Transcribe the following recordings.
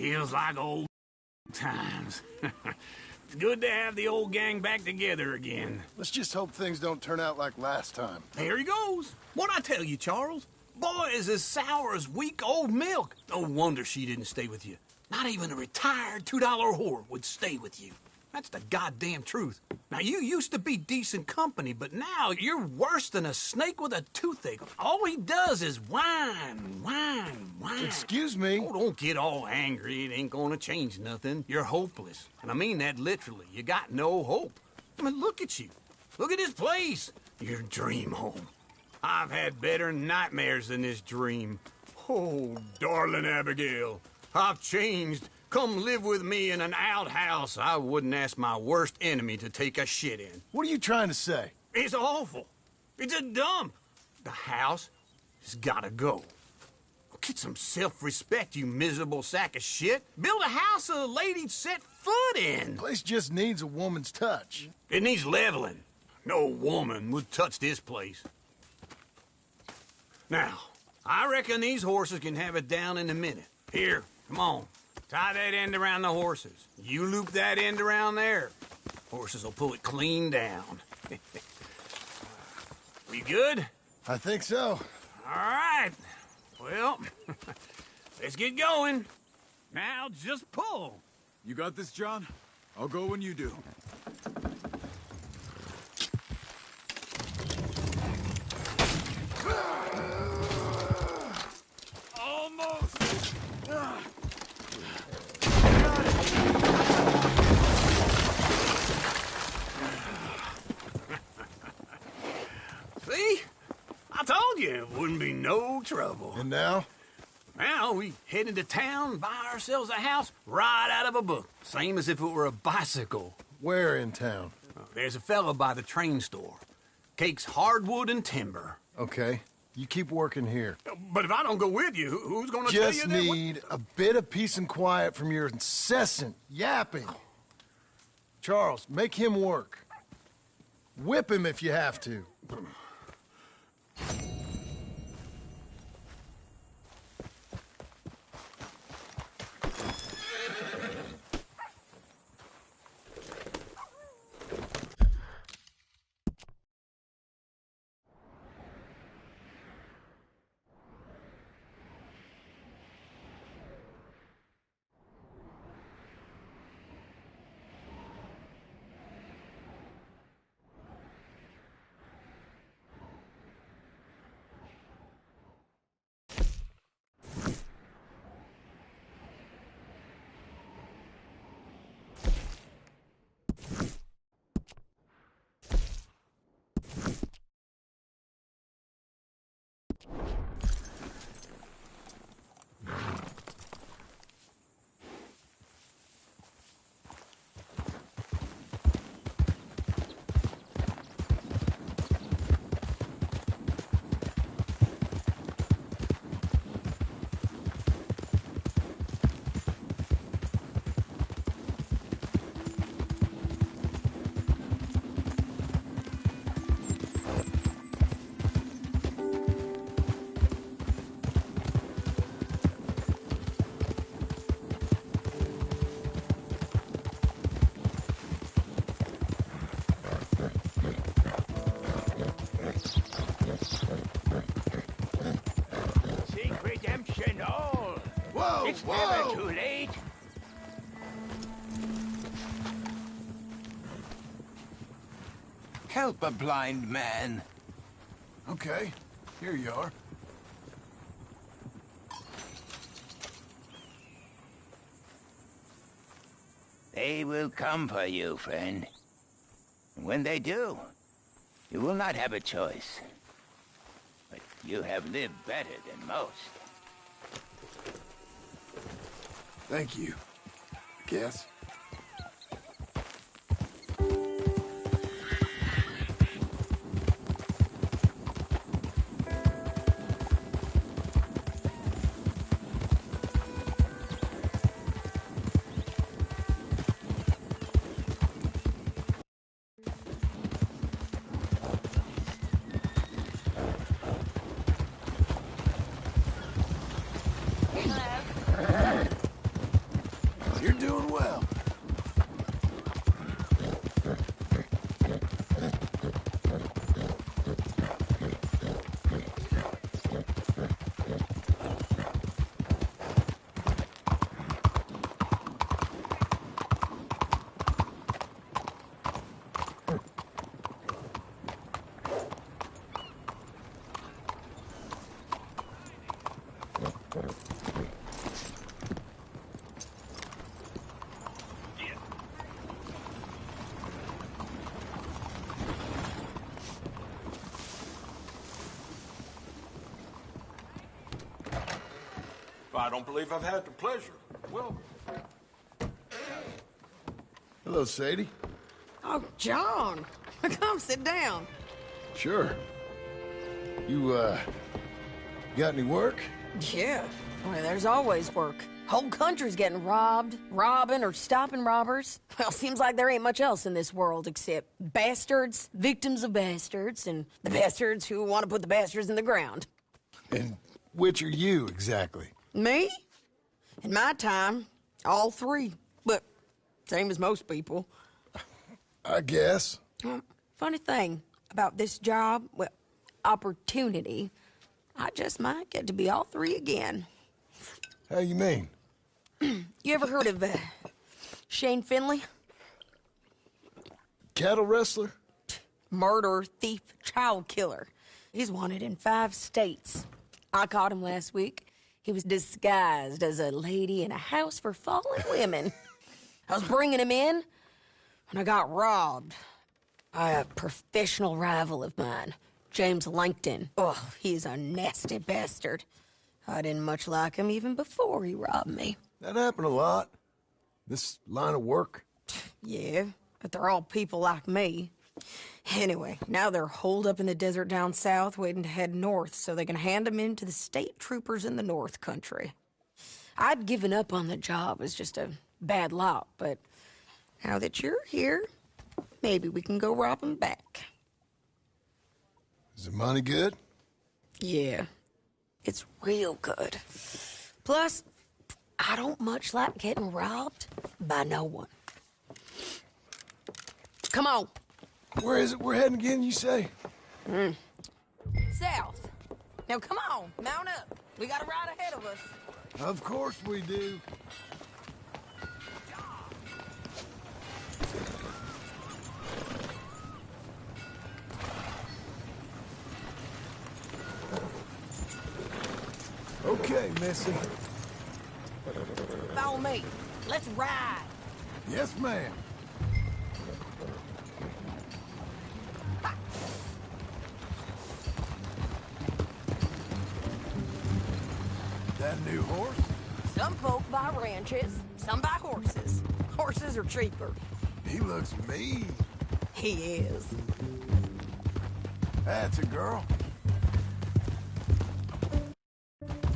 Feels like old times. It's good to have the old gang back together again. Let's just hope things don't turn out like last time. There he goes. What'd I tell you, Charles? Boy is as sour as weak old milk. No wonder she didn't stay with you. Not even a retired $2 whore would stay with you. That's the goddamn truth. Now, you used to be decent company, but now you're worse than a snake with a toothache. All he does is whine. Excuse me? Oh, don't get all angry. It ain't gonna change nothing. You're hopeless. And I mean that literally. You got no hope. I mean, look at you. Look at this place. Your dream home. I've had better nightmares than this dream. Oh, darling Abigail, I've changed. Come live with me in an outhouse I wouldn't ask my worst enemy to take a shit in. What are you trying to say? It's awful. It's a dump. The house has gotta go. Get some self-respect, you miserable sack of shit. Build a house a lady'd set foot in. The place just needs a woman's touch. It needs leveling. No woman would touch this place. Now, I reckon these horses can have it down in a minute. Here, come on. Tie that end around the horses. You loop that end around there. Horses will pull it clean down. We good? I think so. All right. Well, let's get going. Now just pull. You got this, John? I'll go when you do. Almost! See? I told you it wouldn't be no trouble. And now? Now we head into town, buy ourselves a house right out of a book. Same as if it were a bicycle. Where in town? There's a fella by the train store. Cakes hardwood and timber. Okay. You keep working here. But if I don't go with you, who's gonna tell you Just that? need a bit of peace and quiet from your incessant yapping. Charles, make him work. Whip him if you have to. Redemption all. Whoa! It's Whoa! never too late. Help a blind man. Okay, here you are. They will come for you, friend. And when they do, you will not have a choice. But you have lived better than most. Thank you. I guess. I don't believe I've had the pleasure. Well, Hello, Sadie. Oh, John. Come sit down. Sure. You, got any work? Yeah. Well, there's always work. Whole country's getting robbed, robbing, or stopping robbers. Well, seems like there ain't much else in this world except bastards, victims of bastards, and the bastards who want to put the bastards in the ground. And which are you, exactly? Me? In my time, all three. But same as most people. I guess. Funny thing about this job, well, opportunity, I just might get to be all three again. How you mean? You ever heard of Shane Finley? Cattle wrestler? Murderer, thief, child killer. He's wanted in 5 states. I caught him last week. He was disguised as a lady in a house for fallen women. I was bringing him in when I got robbed by a professional rival of mine, James Langton. Oh, he's a nasty bastard. I didn't much like him even before he robbed me. That happened a lot. This line of work. Yeah, but they're all people like me. Anyway, now they're holed up in the desert down south, waiting to head north so they can hand them in to the state troopers in the north country. I'd given up on the job as just a bad lot, but now that you're here, maybe we can go rob them back. Is the money good? Yeah, it's real good. Plus, I don't much like getting robbed by no one. Come on. Where is it we're heading again, you say? South. Now come on, mount up. We got a ride ahead of us. Of course we do. Okay, Missy. Follow me. Let's ride. Yes, ma'am. That new horse? Some folk buy ranches, some buy horses. Horses are cheaper. He looks mean. He is. That's a girl.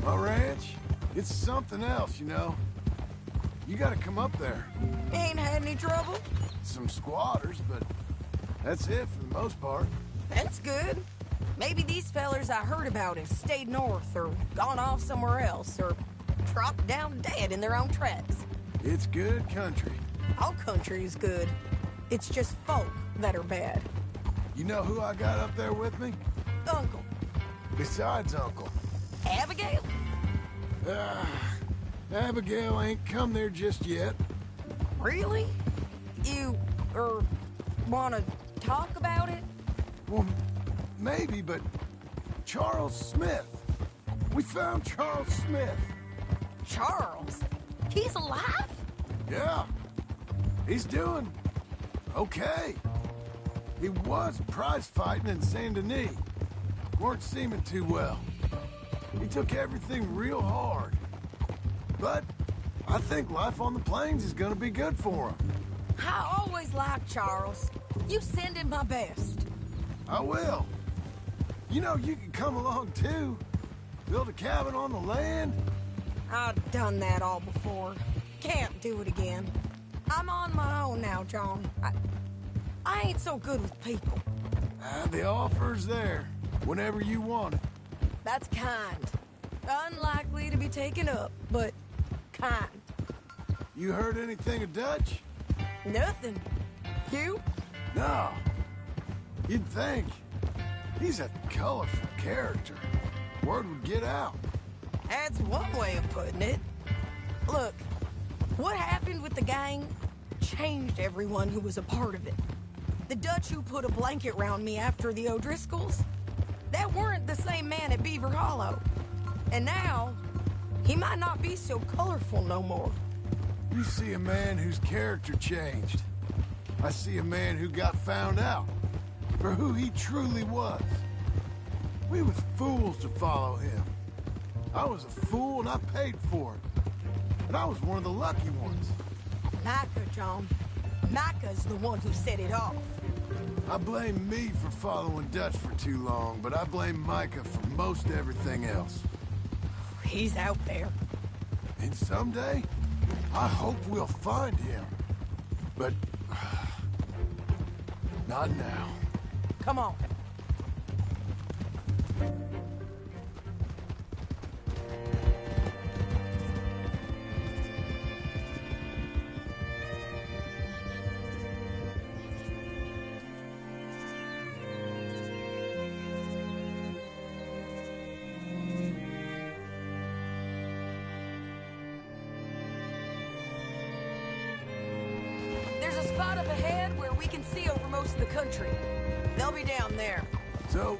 My ranch, it's something else, you know. You gotta come up there. Ain't had any trouble? Some squatters, but that's it for the most part. That's good. Maybe these fellers I heard about have stayed north or gone off somewhere else or dropped down dead in their own tracks. It's good country. All country is good. It's just folk that are bad. You know who I got up there with me? Uncle. Besides Uncle. Abigail? Abigail ain't come there just yet. Really? You, wanna talk about it? Well, maybe, but Charles Smith. We found Charles Smith. Charles? He's alive? Yeah. He's doing okay. He was prize fighting in Saint Denis. Weren't seeming too well. He took everything real hard. But I think life on the plains is gonna be good for him. I always liked Charles. You send him my best. I will. You know, you can come along too. Build a cabin on the land. I've done that all before. Can't do it again. I'm on my own now, John. I ain't so good with people. The offer's there, whenever you want it. That's kind. Unlikely to be taken up, but kind. You heard anything of Dutch? Nothing. You? No. You'd think. He's a colorful character. Word would get out. That's one way of putting it. Look, what happened with the gang changed everyone who was a part of it. The Dutch who put a blanket round me after the O'Driscolls, that weren't the same man at Beaver Hollow. And now, he might not be so colorful no more. You see a man whose character changed. I see a man who got found out for who he truly was. We was fools to follow him. I was a fool and I paid for it. But I was one of the lucky ones. Micah, John. Micah's the one who set it off. I blame me for following Dutch for too long, but I blame Micah for most everything else. He's out there. And someday, I hope we'll find him. But... not now. Come on. There's a spot up ahead where we can see over most of the country. They'll be down there. So,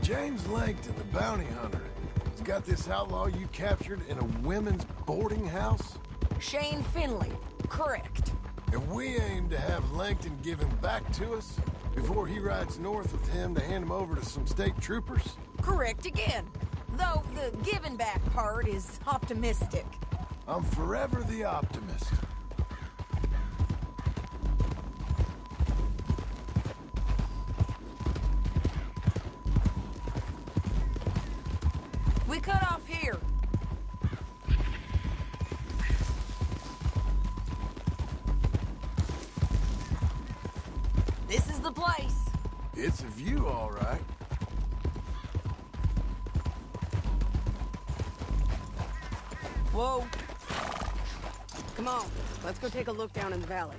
James Langton, the bounty hunter, has got this outlaw you captured in a women's boarding house? Shane Finley. Correct. And we aim to have Langton give him back to us before he rides north with him to hand him over to some state troopers? Correct again. Though the giving back part is optimistic. I'm forever the optimist. We cut off here. This is the place. It's a view, all right. Whoa. Come on, let's go take a look down in the valley.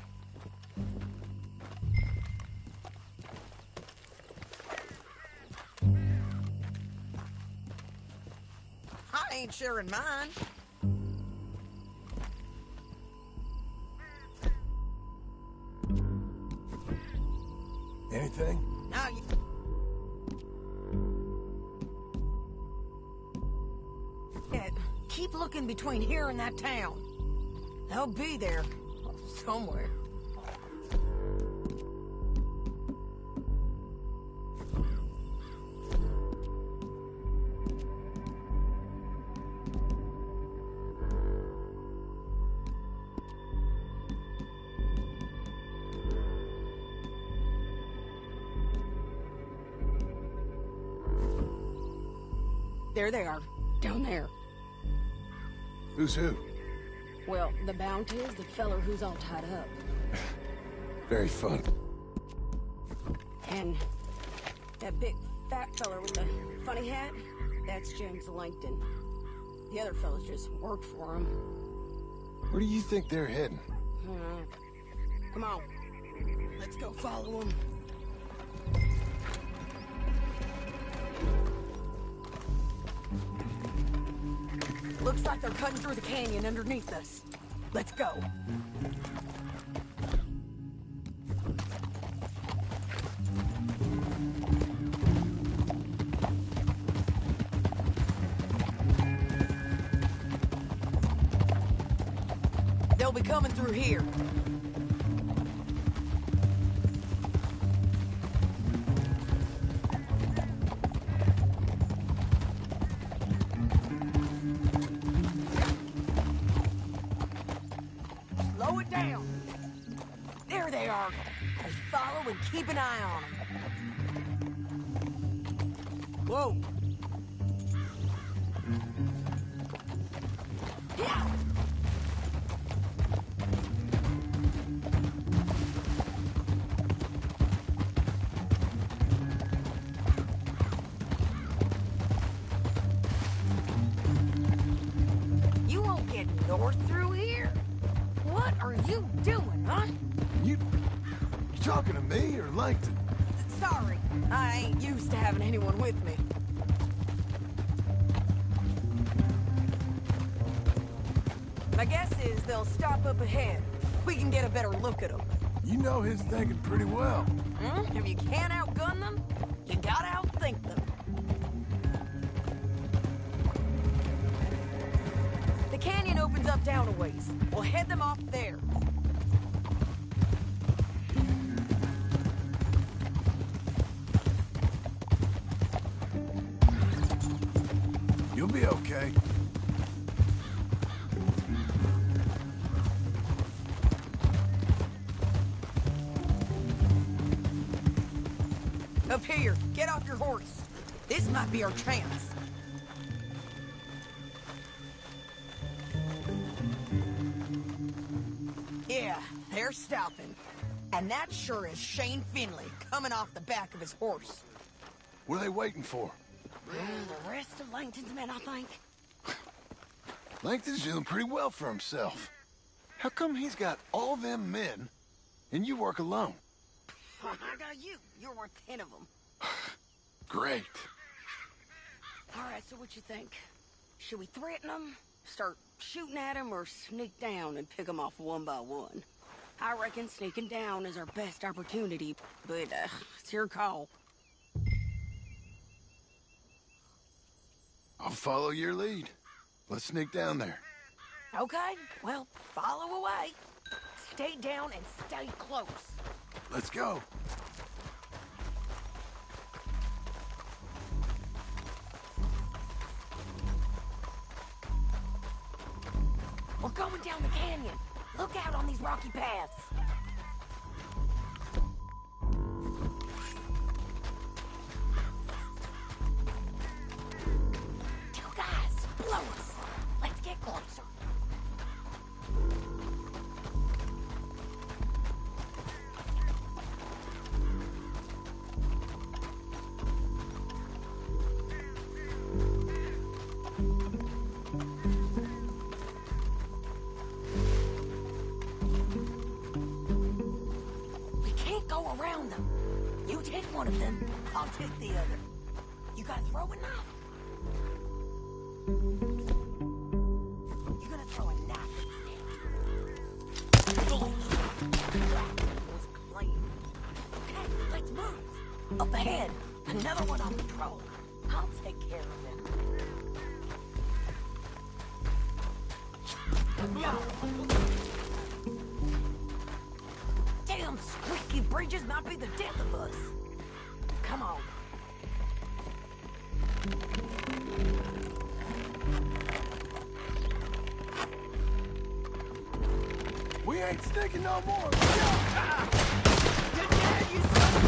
I ain't sharing mine. Anything? Now you... Yeah, keep looking between here and that town. They'll be there somewhere. There they are, down there. Who's who? Well, the bounty is the feller who's all tied up. Very fun. And that big fat feller with the funny hat, that's James Langton. The other fellas just work for him. Where do you think they're heading? Come on, let's go follow him. Looks like they're cutting through the canyon underneath us. Let's go. They'll be coming through here. Slow it down. There they are. Just follow and keep an eye on them. Whoa. Yeah. You won't get north through here? What are you doing, huh? You talking to me or Langton? Sorry, I ain't used to having anyone with me. My guess is they'll stop up ahead. We can get a better look at them. You know his thinking pretty well. If you can't outgun them, you gotta outthink them. The canyon opens up down a ways. We'll head them off there. You'll be be okay. Up here, get off your horse. This might be our chance. Yeah, they're stopping. And that sure is Shane Finley coming off the back of his horse. What are they waiting for? The rest of Langton's men, I think. Langton's doing pretty well for himself. How come he's got all them men, and you work alone? I got you. You're worth 10 of them. Great. All right, so what you think? Should we threaten them, start shooting at them, or sneak down and pick them off one by one? I reckon sneaking down is our best opportunity, but it's your call. I'll follow your lead. Let's sneak down there. Okay, well, follow away. Stay down and stay close. Let's go. We're going down the canyon. Look out on these rocky paths. Two guys, blow us. Let's get closer. Around them. You take one of them, I'll take the other. You gotta throw a knife. You're gonna throw a knife at them. That was clean. Okay, let's move. Up ahead, another one on patrol. I'll take care of them. Damn squeaky bridges might be the death of us. Come on. We ain't sneaking no more. You're dead, you son.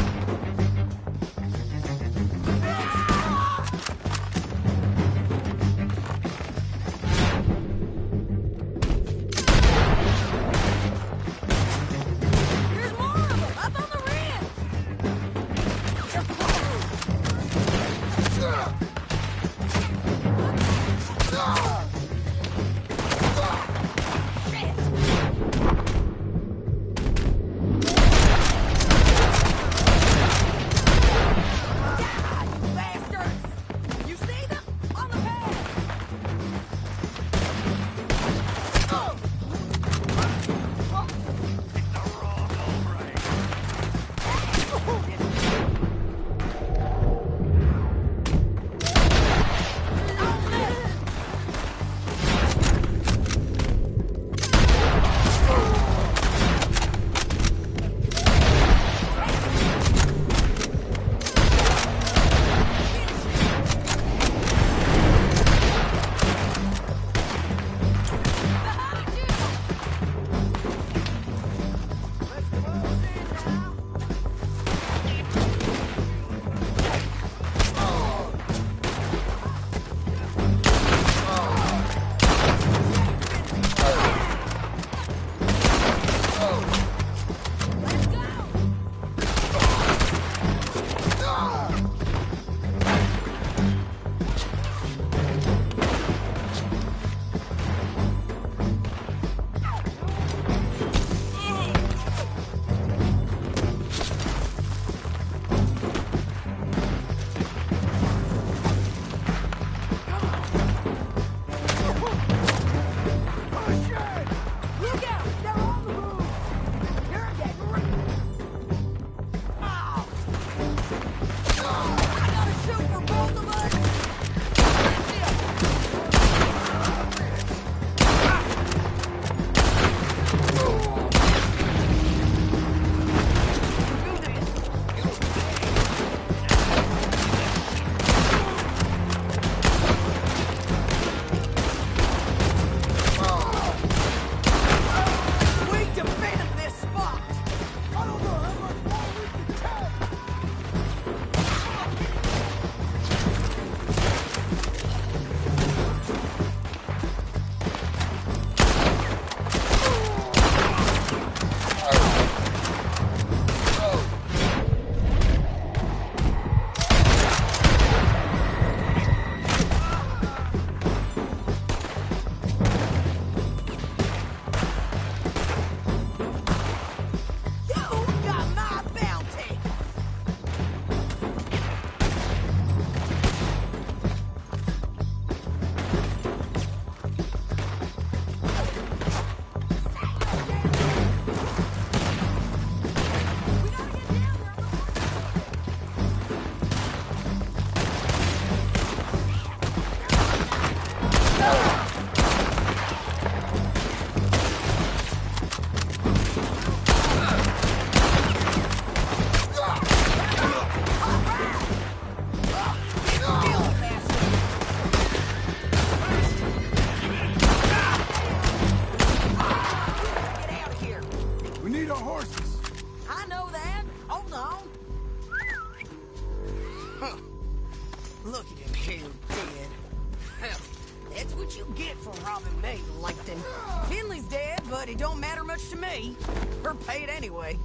pay it anyway.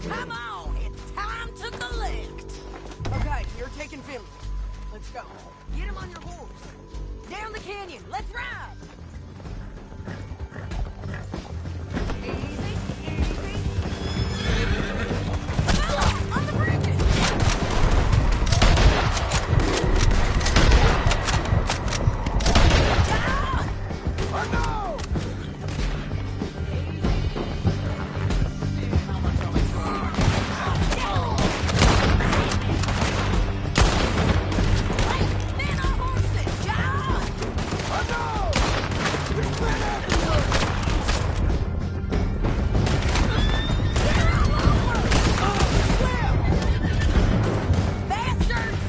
Come on, it's time to collect. Okay, you're taking Finley. Let's go. Get him on your horse. Down the canyon. Let's ride. Easy, easy. Fella, on the bridges. John! Oh no! Men on horses, John! Oh no! There's men everywhere! They're all over! Bastards!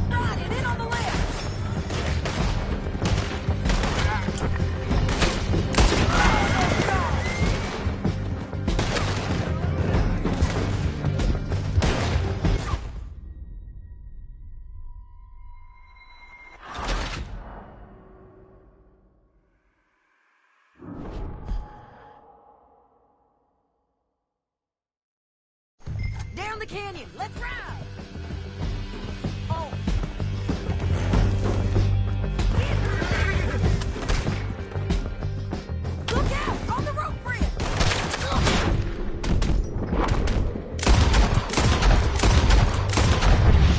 Right, and in on the left! Down the canyon, let's ride! Oh. Look out! On the rope bridge!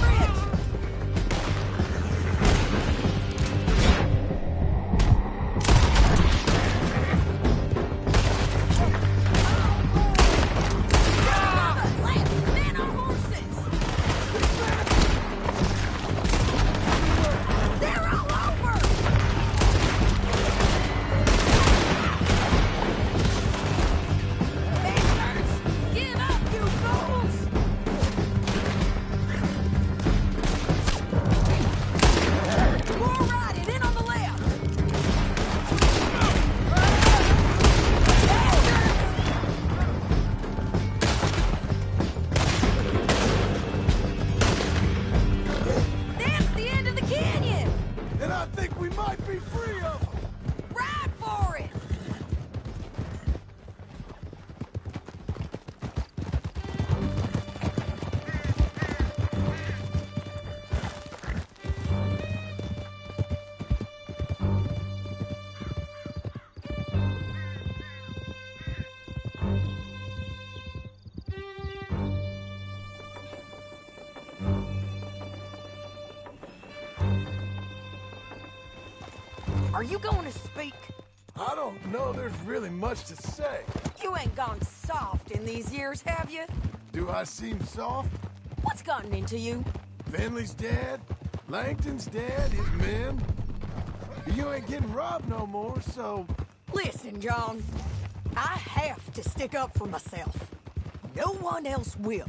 Bridge! Left! Men on horses! They're all over! Bastards! Give up, you fools! More riding, in on the left! Bastards! That's the end of the canyon! And I think we might be free of them! Ride for it! Are you going to speak? I don't know there's really much to say. You ain't gone soft in these years, have you? Do I seem soft? What's gotten into you? Finley's dead. Langton's dead. His men. You ain't getting robbed no more, so... Listen, John. I have to stick up for myself. No one else will.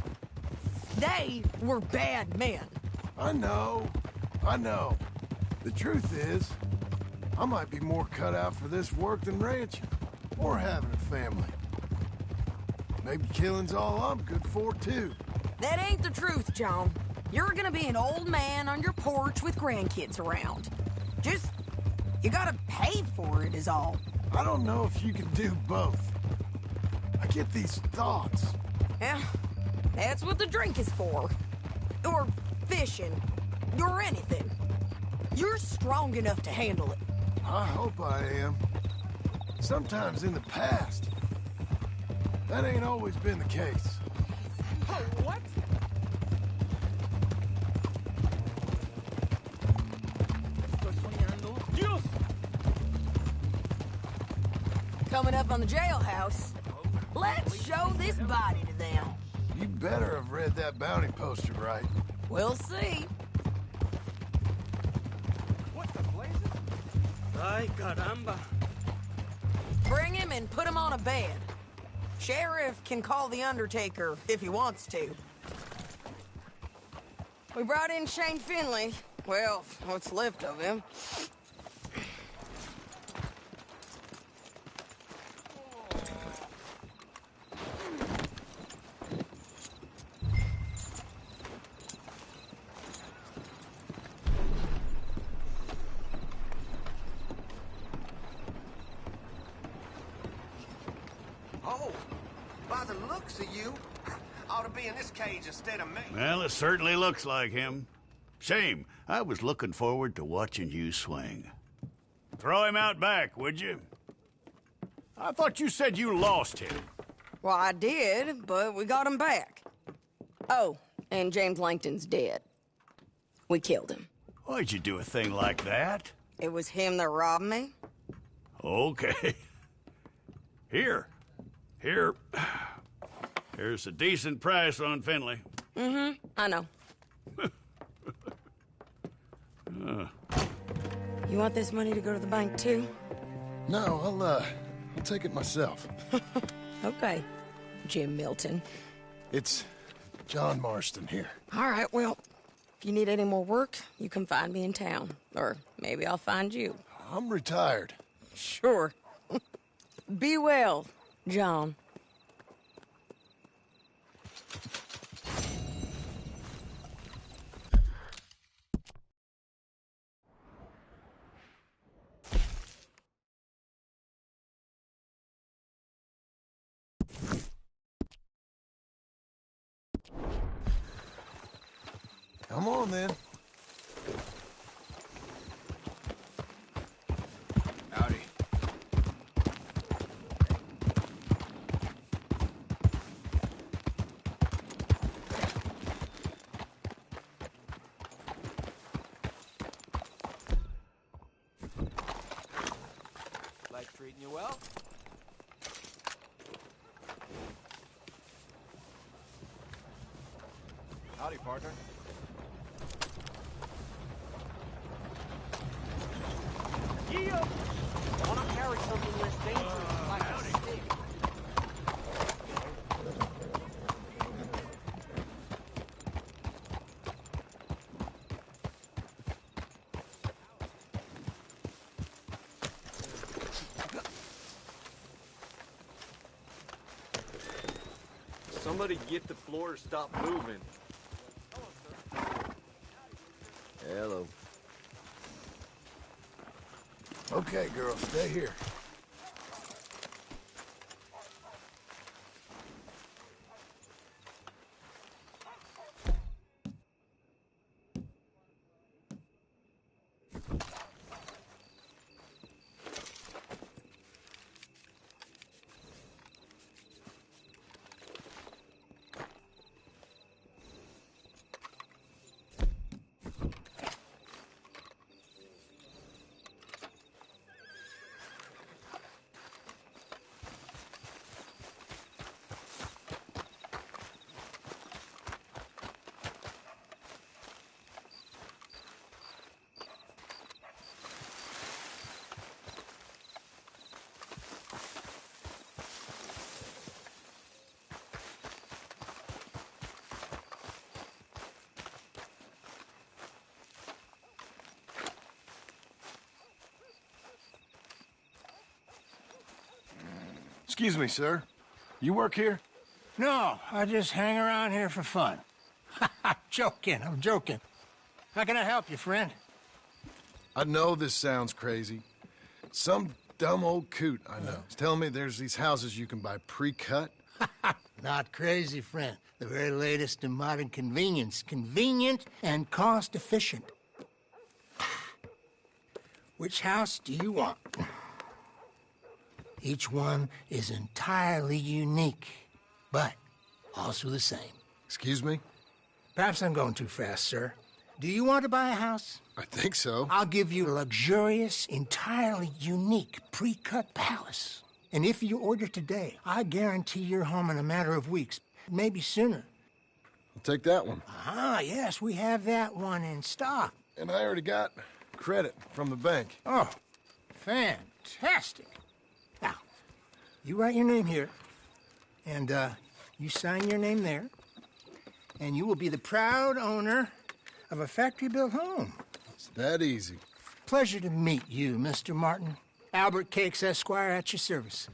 They were bad men. I know. I know. The truth is, I might be more cut out for this work than ranching. Or having a family. Maybe killing's all I'm good for, too. That ain't the truth, John. You're gonna be an old man on your porch with grandkids around. Just, you gotta pay for it is all. I don't know if you can do both. I get these thoughts. Yeah, that's what the drink is for. Or fishing. Or anything. You're strong enough to handle it. I hope I am. Sometimes in the past. That ain't always been the case. What? Coming up on the jailhouse. Let's show this body to them. You better have read that bounty poster right. We'll see. Ay, caramba. Bring him and put him on a bed. Sheriff can call the Undertaker if he wants to. We brought in Shane Finley. Well, what's left of him. by the looks of you, ought to be in this cage instead of me. Well, it certainly looks like him. Shame. I was looking forward to watching you swing. Throw him out back, would you? I thought you said you lost him. Well, I did, but we got him back. Oh, and James Langton's dead. We killed him. Why'd you do a thing like that? It was him that robbed me. Okay. Here. Here's a decent price on Finley. Mm-hmm, I know. You want this money to go to the bank, too? No, I'll take it myself. Okay, Jim Milton. It's John Marston here. All right, well, if you need any more work, you can find me in town. Or maybe I'll find you. I'm retired. Sure. Be well, John. Come on, then. Howdy. Life treating you well? Howdy, partner. Yeah. Want to carry something less dangerous, like a stick. Somebody get the floor to stop moving. Hello. Okay, girl, stay here. Excuse me, sir. You work here? No, I just hang around here for fun. I'm joking. How can I help you, friend? I know this sounds crazy. Some dumb old coot I know is telling me there's these houses you can buy pre-cut. Not crazy, friend. The very latest in modern convenience. Convenient and cost-efficient. Which house do you want? Each one is entirely unique, but also the same. Excuse me? Perhaps I'm going too fast, sir. Do you want to buy a house? I think so. I'll give you a luxurious, entirely unique pre-cut palace. And if you order today, I guarantee you're home in a matter of weeks, maybe sooner. I'll take that one. Ah, yes, we have that one in stock. And I already got credit from the bank. Oh, fantastic. Now, you write your name here, and you sign your name there, and you will be the proud owner of a factory-built home. It's that easy. Pleasure to meet you, Mr. Martin. Albert Cakes, Esquire, at your service.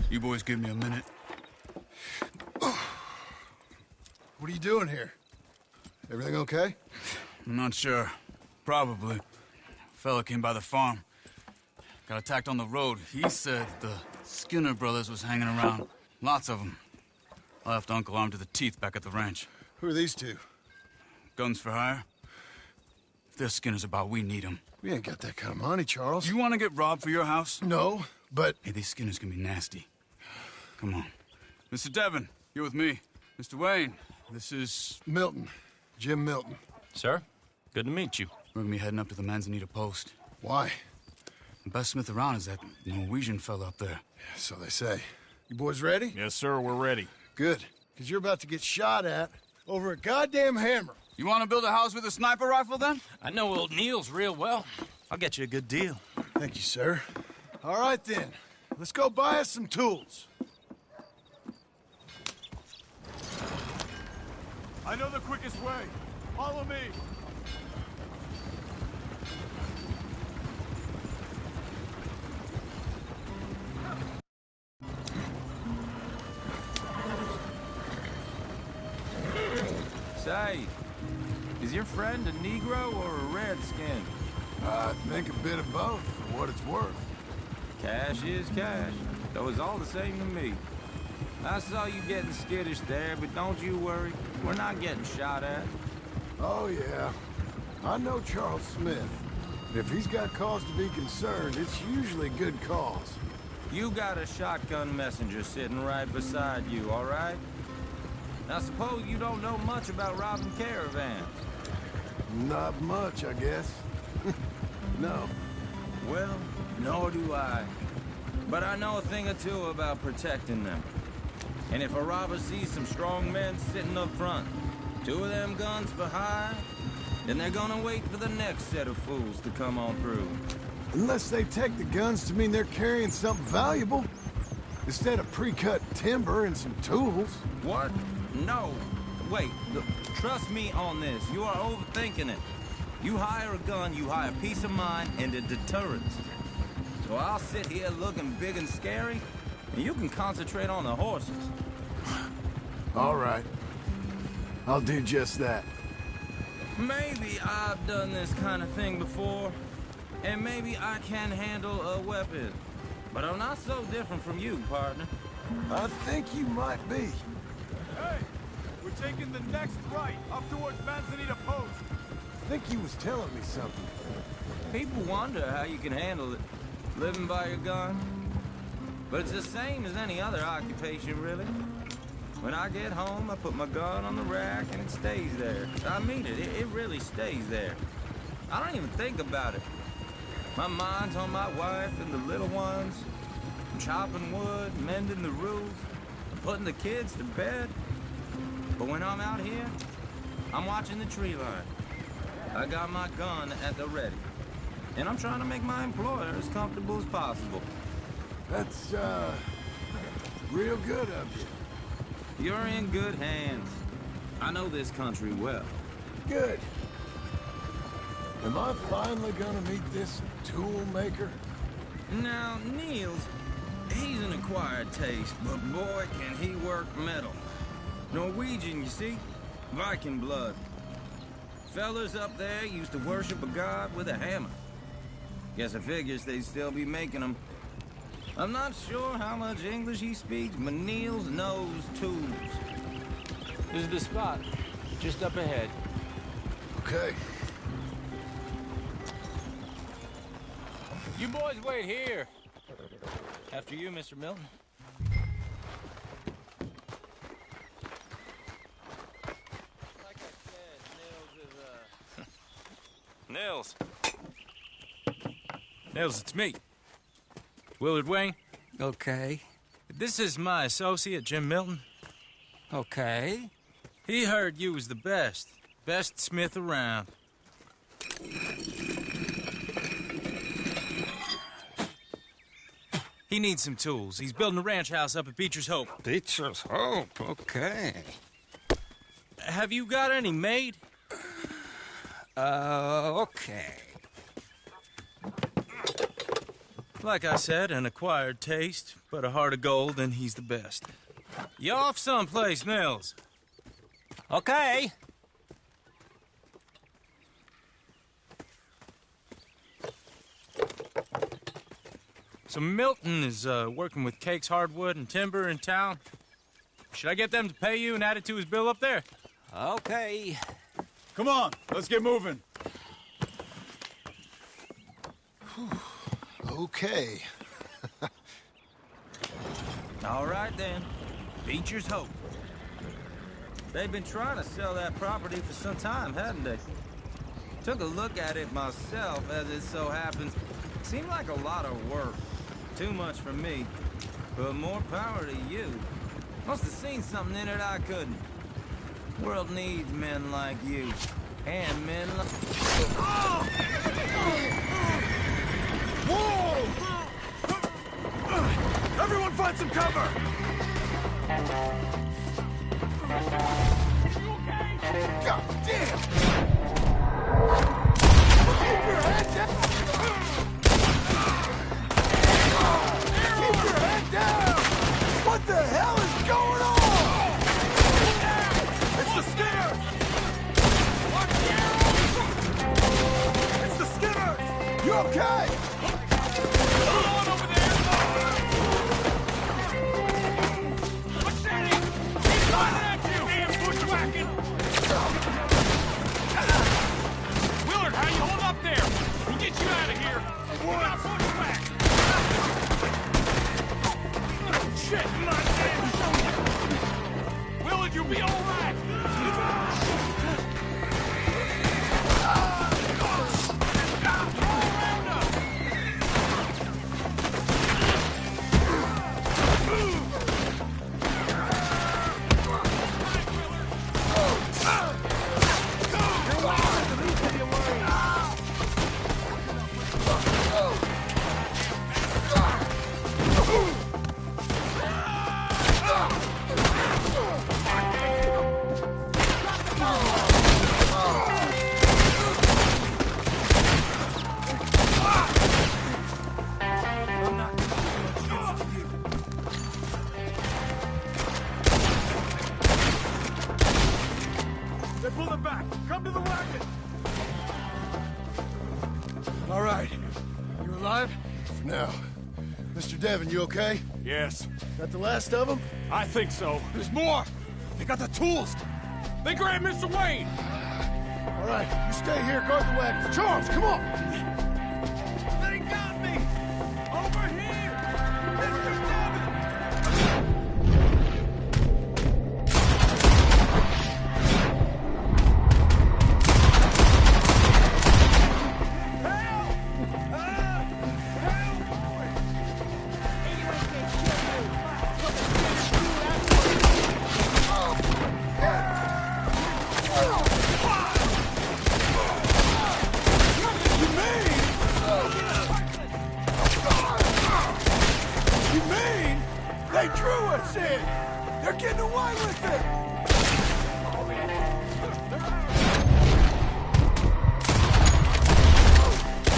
You boys give me a minute. What are you doing here? Everything okay? I'm not sure. Probably. Fella came by the farm. Got attacked on the road. He said the Skinner brothers was hanging around. Lots of them. I left Uncle armed to the teeth back at the ranch. Who are these two? Guns for hire? If they're Skinner's about, we need them. We ain't got that kind of money, Charles. You want to get robbed for your house? No, but... Hey, these Skinners can be nasty. Come on. Mr. Devon, you're with me. Mr. Wayne, this is... Milton. Jim Milton. Sir, good to meet you. We're gonna be heading up to the Manzanita post. Why? The best smith around is that Norwegian fella up there. Yeah, so they say. You boys ready? Yes, sir, we're ready. Good. Because you're about to get shot at over a goddamn hammer. You want to build a house with a sniper rifle, then? I know old Neil's real well. I'll get you a good deal. Thank you, sir. All right, then. Let's go buy us some tools. I know the quickest way. Follow me. Say, is your friend a Negro or a Redskin? I think a bit of both, for what it's worth. Cash is cash, though it's all the same to me. I saw you getting skittish there, but don't you worry. We're not getting shot at. Oh, yeah. I know Charles Smith. If he's got cause to be concerned, it's usually good cause. You got a shotgun messenger sitting right beside you, all right? Now, suppose you don't know much about robbing caravans. Not much, I guess. No. Well, nor do I. But I know a thing or two about protecting them. And if a robber sees some strong men sitting up front, 2 of them guns for hire, then they're gonna wait for the next set of fools to come on through. Unless they take the guns to mean they're carrying something valuable. Instead of pre-cut timber and some tools. What? No. Wait, look, trust me on this. You are overthinking it. You hire a gun, you hire peace of mind and a deterrence. So I'll sit here looking big and scary, and you can concentrate on the horses. All right. I'll do just that. Maybe I've done this kind of thing before, and maybe I can handle a weapon. But I'm not so different from you, partner. I think you might be. Hey, we're taking the next right, up towards Manzanita Post. I think he was telling me something. People wonder how you can handle it, living by your gun. But it's the same as any other occupation, really. When I get home, I put my gun on the rack and it stays there. I mean it, it really stays there. I don't even think about it. My mind's on my wife and the little ones. I'm chopping wood, mending the roof, putting the kids to bed. But when I'm out here, I'm watching the tree line. I got my gun at the ready. And I'm trying to make my employer as comfortable as possible. That's, real good of you. You're in good hands. I know this country well. Good. Am I finally gonna meet this tool maker? Now, Niels, he's an acquired taste, but boy, can he work metal. Norwegian, you see? Viking blood. Fellas up there used to worship a god with a hammer. Guess I figures they'd still be making them. I'm not sure how much English he speaks, but Niels knows tools. This is the spot, just up ahead. Okay. You boys wait here. After you, Mr. Milton. Like I said, Nils is, Nils, it's me. Willard Wayne. Okay. This is my associate, Jim Milton. Okay. He heard you was the best smith around. He needs some tools. He's building a ranch house up at Beecher's Hope. Beecher's Hope, okay. Have you got any made? Okay. Like I said, an acquired taste, but a heart of gold, and he's the best. You off someplace, Mills? Okay. So Milton is working with Cake's Hardwood and Timber in town. Should I get them to pay you and add it to his bill up there? Okay. Come on, let's get moving. Okay. All right, then. Beecher's Hope. They've been trying to sell that property for some time, hadn't they? Took a look at it myself, as it so happens. Seemed like a lot of work. Too much for me. But more power to you. Must have seen something in it I couldn't. World needs men like you. And men like... Whoa! Everyone find some cover! God damn! Keep your head down! Keep your head down! What the hell is going on? It's the Skinners! It's the Skinners! You okay? Hold on over there! Machete! He's running at you! Damn bushwhacking! Willard, how you hold up there? We'll get you out of here! We got bushwhacked! Shit, my damn shoulder! Willard, you'll be all right! They're pulling back! Come to the wagon! All right. You alive? For now. Mr. Devon, you okay? Yes. Got the last of them? I think so. There's more! They got the tools! They grabbed Mr. Wayne! All right, you stay here, guard the wagons. Charles, come on! They got me! Over here! Mr. Devon! They drew us in! They're getting away with it!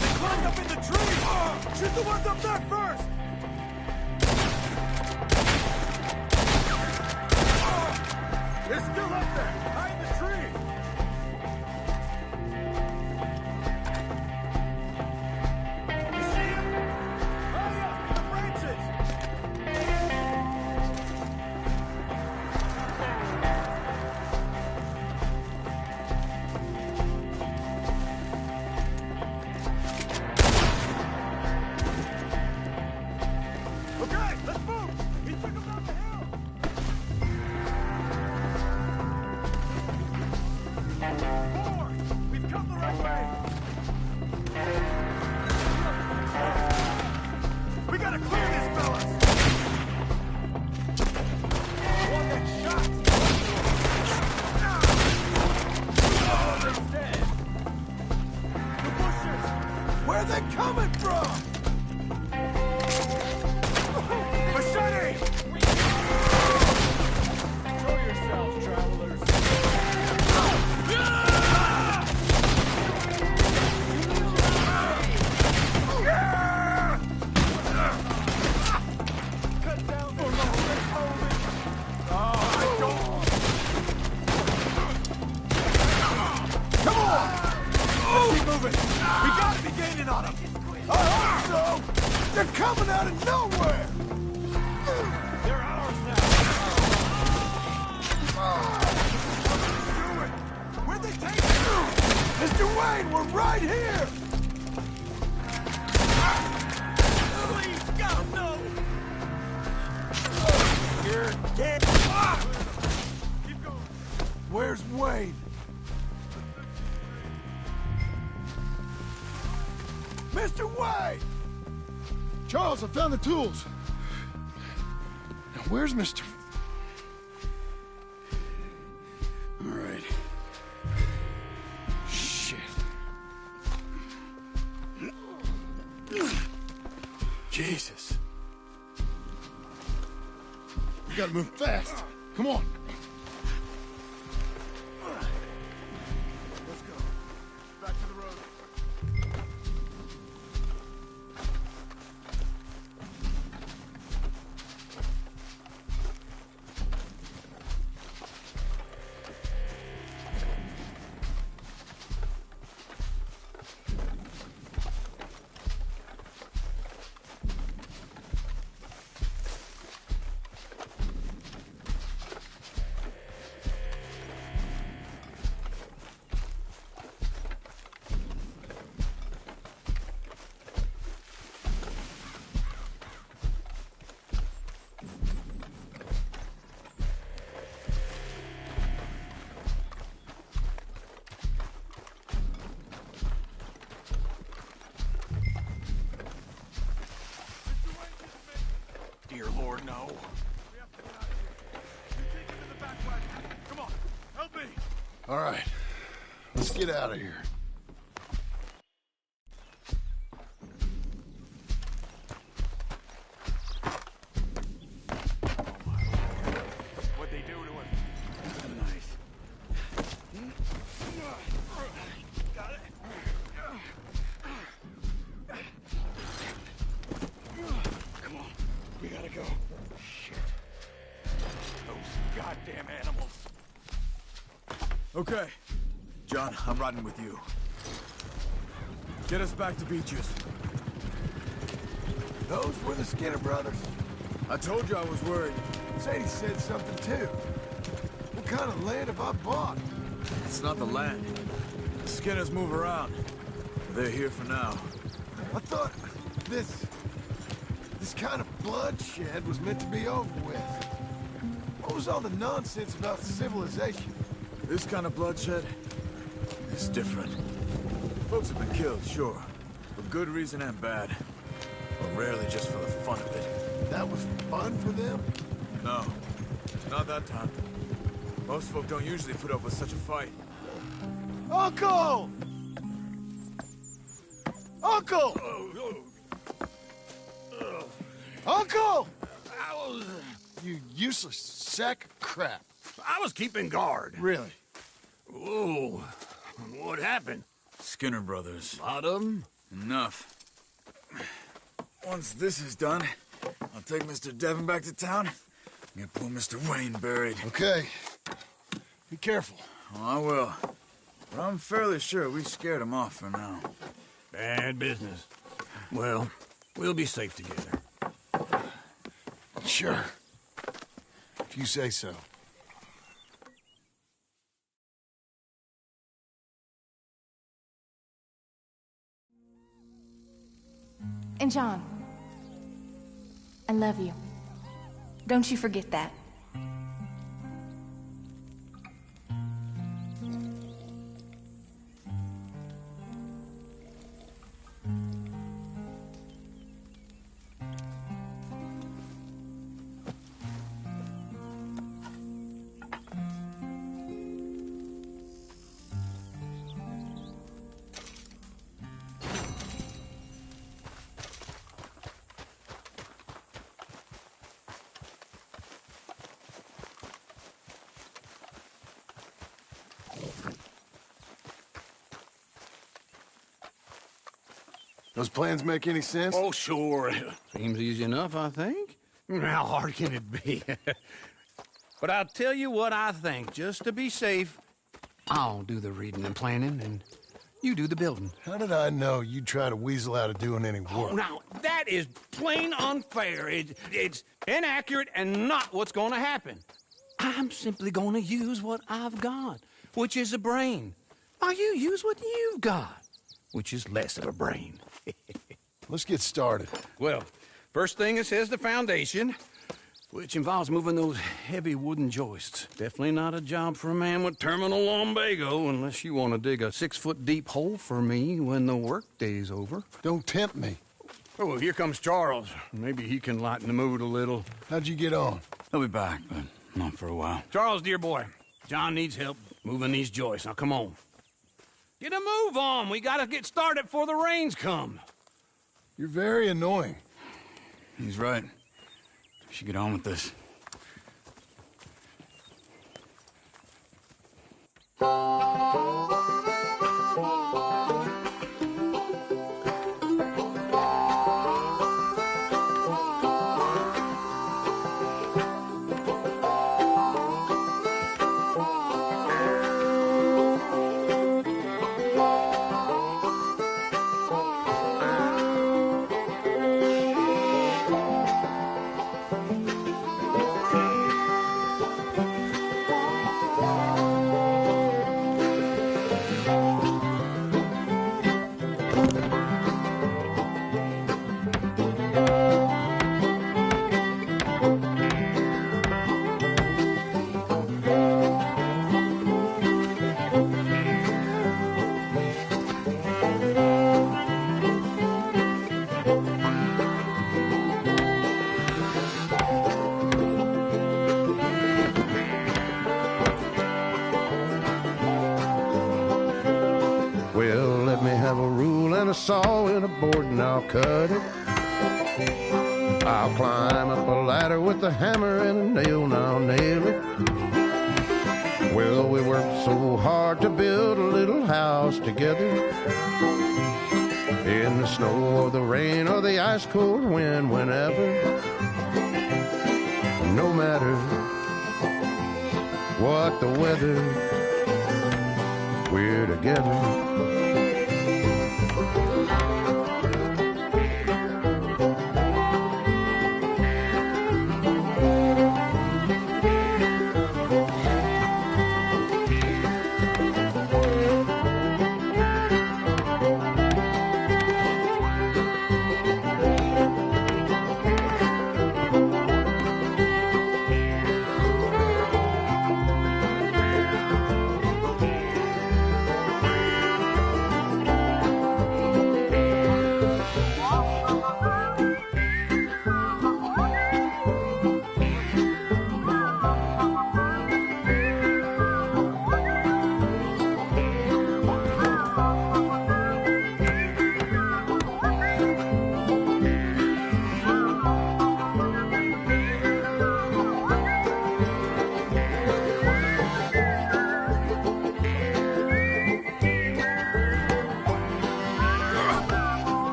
They climbed up in the tree! Shoot the ones up there first! They're still up there! Behind the tree! You see him? Hurry up! In the branches! Okay, let's move! He took him down the hill! They're coming out of nowhere! They're ours now. Where'd they take you? Mr. Wayne, we're right here! Please, God, no! You're dead. Keep going. Where's Wayne? Mr. Wayne! Charles, I found the tools. Now, where's Mr. All right. Shit. Jesus. We gotta move fast. Come on. Let's go. Back to the road. Dear Lord, no. We have to get out of here. You take him to the back wagon. Come on, help me. All right, let's get out of here. What'd they do to him? Nice. Got it. Come on, we gotta go. Shit. Those goddamn animals. Okay. John, I'm riding with you. Get us back to Beaches. Those were the Skinner brothers. I told you I was worried. Sadie said something too. What kind of land have I bought? It's not the land. The Skinners move around. They're here for now. I thought this kind of bloodshed was meant to be over with. What was all the nonsense about civilization? This kind of bloodshed is different. Folks have been killed, sure. For good reason and bad. But rarely just for the fun of it. That was fun for them? No. Not that time. Most folk don't usually put up with such a fight. Uncle! Uncle! Uncle! You useless sack of crap. I was keeping guard. Really? Whoa. What happened? Skinner brothers. Lot of them? Enough. Once this is done, I'll take Mr. Devon back to town and get poor Mr. Wayne buried. Okay. Be careful. Oh, I will. But I'm fairly sure we scared him off for now. Bad business. Well, we'll be safe together. Sure. If you say so. And John, I love you. Don't you forget that. Those plans make any sense? Oh, sure. Seems easy enough, I think. How hard can it be? But I'll tell you what I think, just to be safe. I'll do the reading and planning, and You do the building. How did I know you'd try to weasel out of doing any Oh, work? now, that is plain unfair. It's inaccurate and not what's going to happen. I'm simply going to use what I've got, which is a brain. Now you use what you've got, which is less of a brain. Let's get started. Well, first thing it says the foundation, which involves moving those heavy wooden joists. Definitely not a job for a man with terminal lumbago unless you want to dig a 6-foot deep hole for me when the workday's over. Don't tempt me. Oh, here comes Charles. Maybe he can lighten the mood a little. How'd you get on? He'll be back, but not for a while. Charles, dear boy, John needs help moving these joists. Now, come on. Get a move on. We gotta get started before the rains come. You're very annoying. He's right. We should get on with this. Well, let me have a rule and a saw and a board and I'll cut it. I'll climb up a ladder with a hammer and a nail and I'll nail it. Well, we worked so hard to build a little house together. In the snow or the rain or the ice cold wind, whenever. No matter what the weather, we're together.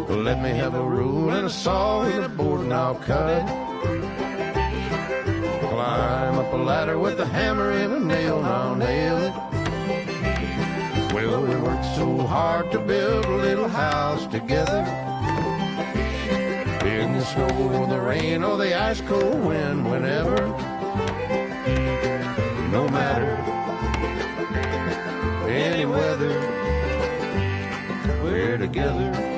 Let me have a rule and a saw and a board and I'll cut. Climb up a ladder with a hammer and a nail and I'll nail it. Well, we worked so hard to build a little house together. In the snow or the rain or the ice cold wind, whenever. No matter any weather, we're together.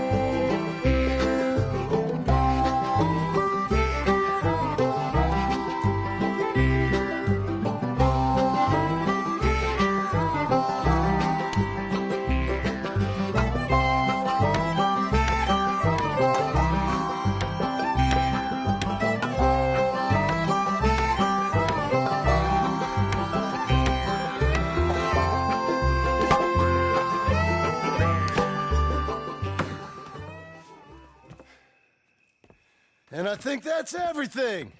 And I think that's everything.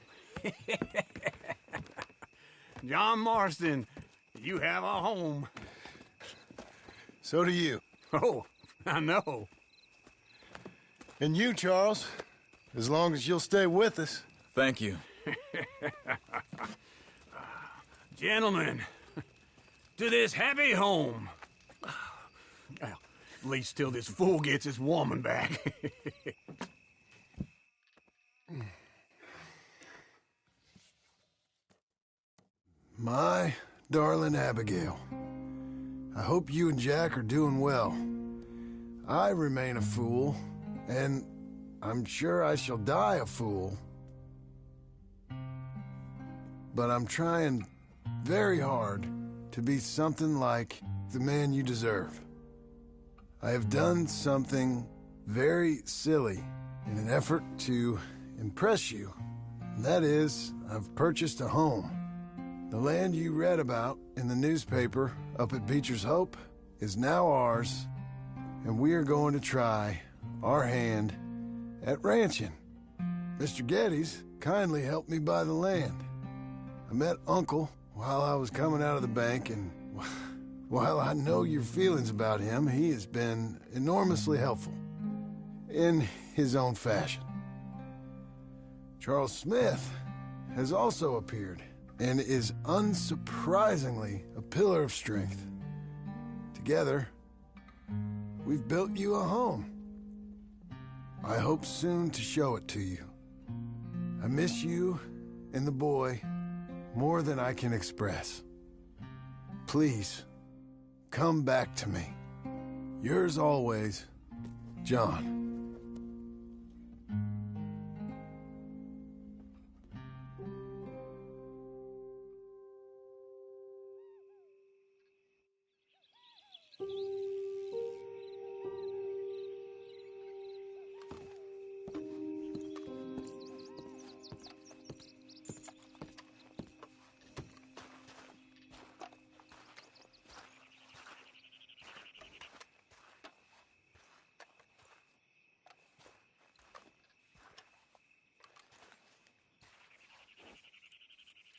John Marston, you have a home. So do you. Oh, I know. And you, Charles, as long as you'll stay with us. Thank you. Gentlemen, to this happy home. At least till this fool gets his woman back. My darling Abigail, I hope you and Jack are doing well. I remain a fool, and I'm sure I shall die a fool. But I'm trying very hard to be something like the man you deserve. I have done something very silly in an effort to impress you. And that is, I've purchased a home. The land you read about in the newspaper up at Beecher's Hope is now ours, and we are going to try our hand at ranching. Mr. Geddes kindly helped me buy the land. I met Uncle while I was coming out of the bank, and while I know your feelings about him, he has been enormously helpful in his own fashion. Charles Smith has also appeared and is unsurprisingly a pillar of strength. Together, we've built you a home. I hope soon to show it to you. I miss you and the boy more than I can express. Please, come back to me. Yours always, John.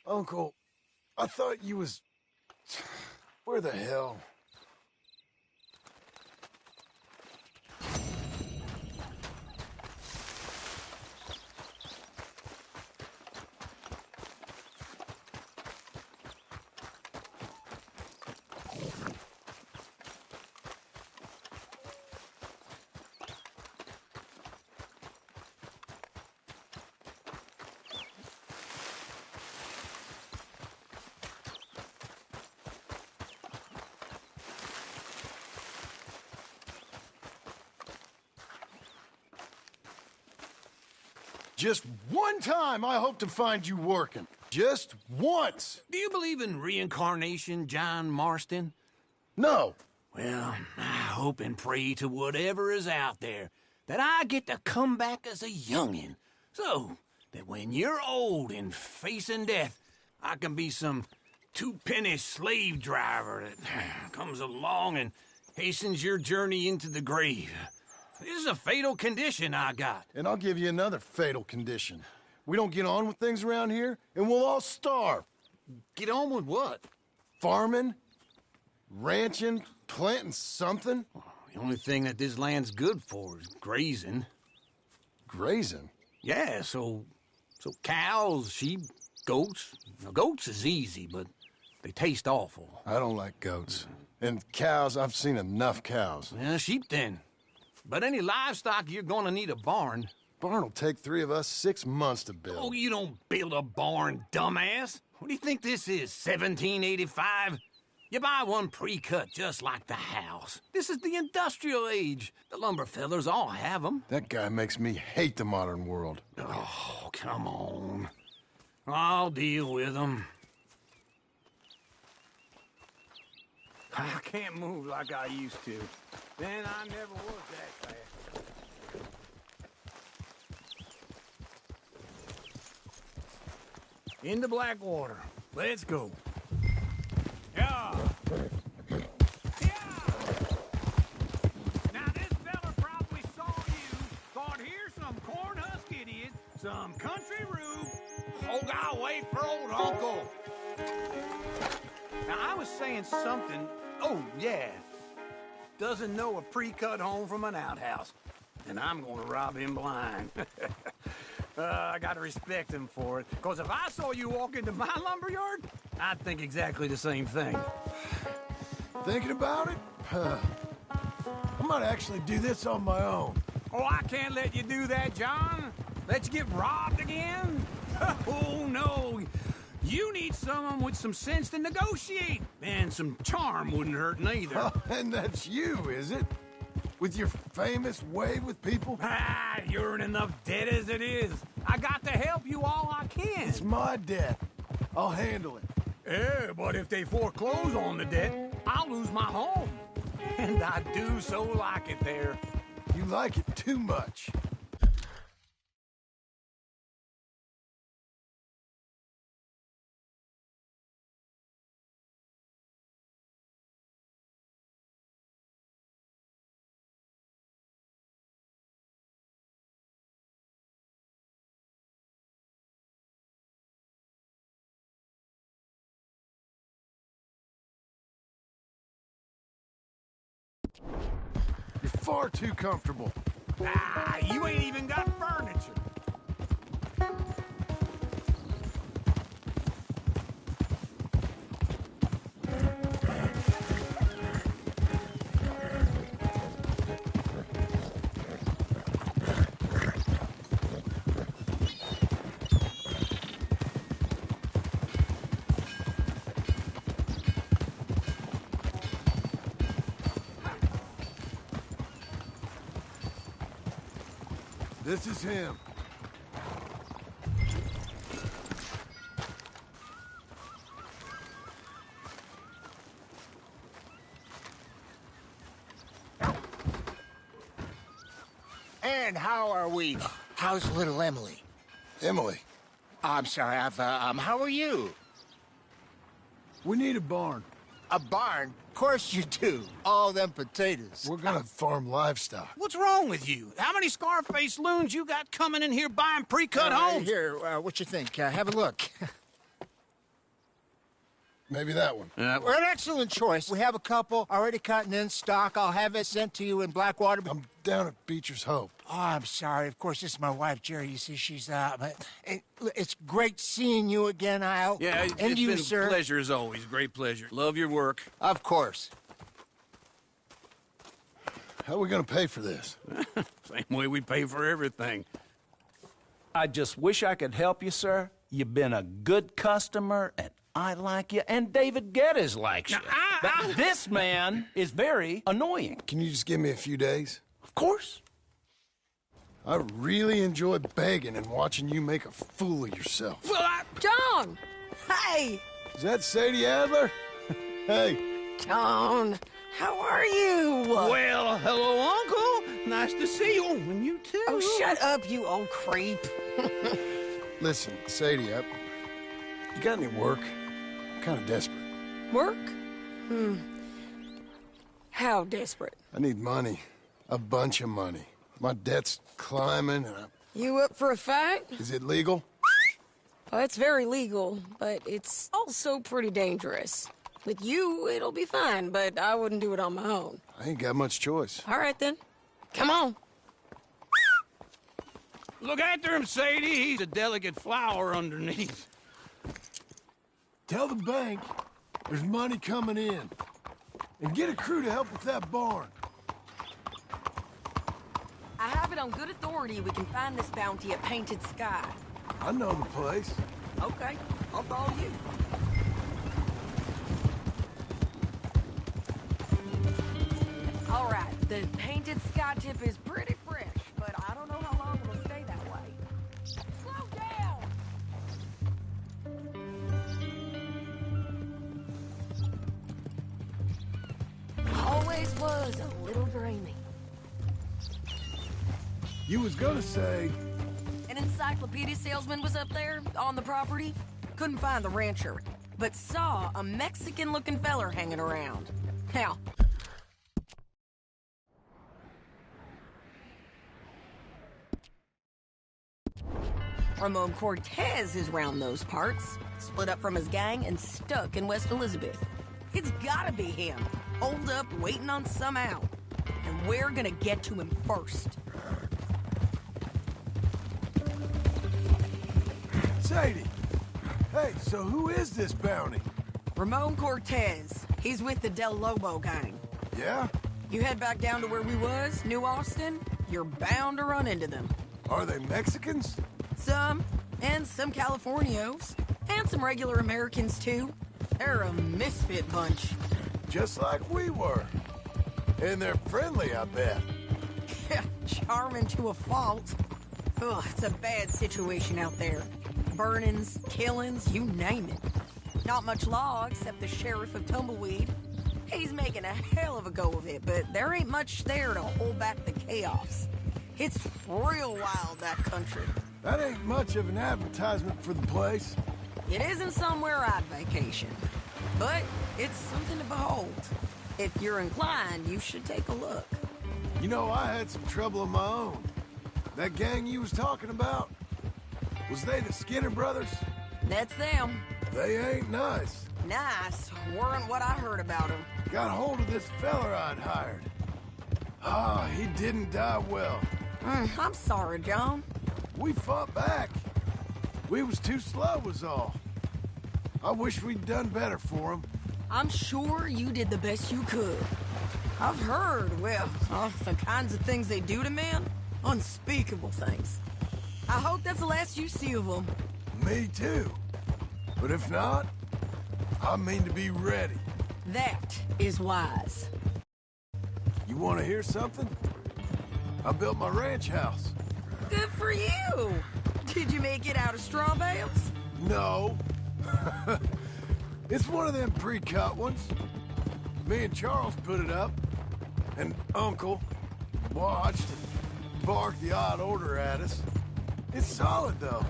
Uncle, I thought you was... Where the hell? Just one time I hope to find you working. Just once. Do you believe in reincarnation, John Marston? No. Well, I hope and pray to whatever is out there that I get to come back as a youngin', so that when you're old and facing death, I can be some two-penny slave driver that comes along and hastens your journey into the grave. This is a fatal condition I got. And I'll give you another fatal condition. We don't get on with things around here, and we'll all starve. Get on with what? Farming, ranching, planting something. The only thing that this land's good for is grazing. Grazing? Yeah, so cows, sheep, goats. Now, goats is easy, but they taste awful. I don't like goats. And cows, I've seen enough cows. Yeah, sheep then. But any livestock, you're gonna need a barn. Barn will take 3 of us 6 months to build. Oh, you don't build a barn, dumbass. What do you think this is, 1785? You buy one pre-cut just like the house. This is the industrial age. The lumber fellers all have them. That guy makes me hate the modern world. Oh, come on. I'll deal with them. I can't move like I used to. Then I never was that fast. Into Blackwater. Let's go. Yeah. Yeah. Now this fella probably saw you, thought here's some corn husk idiot, some country rube. Oh, God, wait for old Uncle. Now I was saying something. Oh, yeah. Doesn't know a pre-cut home from an outhouse. And I'm gonna rob him blind. I gotta respect him for it. Because if I saw you walk into my lumberyard, I'd think exactly the same thing. Thinking about it? might actually do this on my own. Oh, I can't let you do that, John. Let you get robbed again? Oh, no. You need someone with some sense to negotiate. And some charm wouldn't hurt neither. Oh, and that's you, is it? With your famous way with people? Ah, you're in enough debt as it is. I got to help you all I can. It's my debt. I'll handle it. Yeah, but if they foreclose on the debt, I'll lose my home. And I do so like it there. You like it too much. You're far too comfortable. Ah, you ain't even got furniture. This is him. And how are we? How's little Emily? Emily. I'm sorry, how are you? We need a barn. A barn? Of course you do. All them potatoes. We're gonna farm livestock. What's wrong with you? How many Scarface loons you got coming in here buying pre-cut homes? Here, what you think? Have a look. Maybe that one. We're an excellent choice. We have a couple already cut and in stock. I'll have it sent to you in Blackwater. I'm down at Beecher's Hope. Oh, I'm sorry. Of course, this is my wife, Jerry. You see, she's it's great seeing you again, Al. Yeah, and it's you, been sir. a pleasure as always. Great pleasure. Love your work. Of course. How are we gonna pay for this? Same way we pay for everything. I just wish I could help you, sir. You've been a good customer, and I like you, and David Geddes likes you. But this man is very annoying. Can you just give me a few days? Of course. I really enjoy begging and watching you make a fool of yourself. John! Hey! Is that Sadie Adler? Hey. John, how are you? Well, hello, Uncle. Nice to see you. And you too. Oh, shut up, you old creep. Listen, Sadie, you got any work? I'm kind of desperate. Work? How desperate? I need money. A bunch of money. My debt's climbing, and You up for a fight? Is it legal? Well, it's very legal, but it's also pretty dangerous. With you, it'll be fine, but I wouldn't do it on my own. I ain't got much choice. All right, then. Come on. Look after him, Sadie. He's a delicate flower underneath. Tell the bank there's money coming in. And get a crew to help with that barn. I have it on good authority we can find this bounty at Painted Sky. I know the place. Okay, I'll follow you. All right, the Painted Sky tip is pretty fresh, but I don't know how long it'll stay that way. Slow down! Always was a little dreamy. You was gonna say... An encyclopedia salesman was up there on the property. Couldn't find the rancher, but saw a Mexican-looking feller hanging around. Now, Ramon Cortez is round those parts, split up from his gang and stuck in West Elizabeth. It's gotta be him, holed up waiting on some out. And we're gonna get to him first. Sadie! Hey, so who is this bounty? Ramon Cortez. He's with the Del Lobo gang. Yeah? You head back down to where we was, New Austin, you're bound to run into them. Are they Mexicans? Some, and some Californios, and some regular Americans, too. They're a misfit bunch. Just like we were. And they're friendly, I bet. Yeah, charming to a fault. Ugh, it's a bad situation out there. Burnings, killings, you name it. Not much law except the sheriff of Tumbleweed. He's making a hell of a go of it, but there ain't much there to hold back the chaos. It's real wild, that country. That ain't much of an advertisement for the place. It isn't somewhere I'd vacation, but it's something to behold. If you're inclined, you should take a look. You know, I had some trouble of my own. That gang you was talking about, was they the Skinner brothers? That's them. They ain't nice. Nice weren't what I heard about them. Got hold of this feller I'd hired. Ah, he didn't die well. I'm sorry, John. We fought back. We was too slow was all. I wish we'd done better for him. I'm sure you did the best you could. I've heard, well, the kinds of things they do to men. Unspeakable things. I hope that's the last you see of them. Me too. But if not, I mean to be ready. That is wise. You want to hear something? I built my ranch house. Good for you. Did you make it out of straw bales? No. It's one of them pre-cut ones. Me and Charles put it up, and Uncle watched and barked the odd order at us. It's solid, though.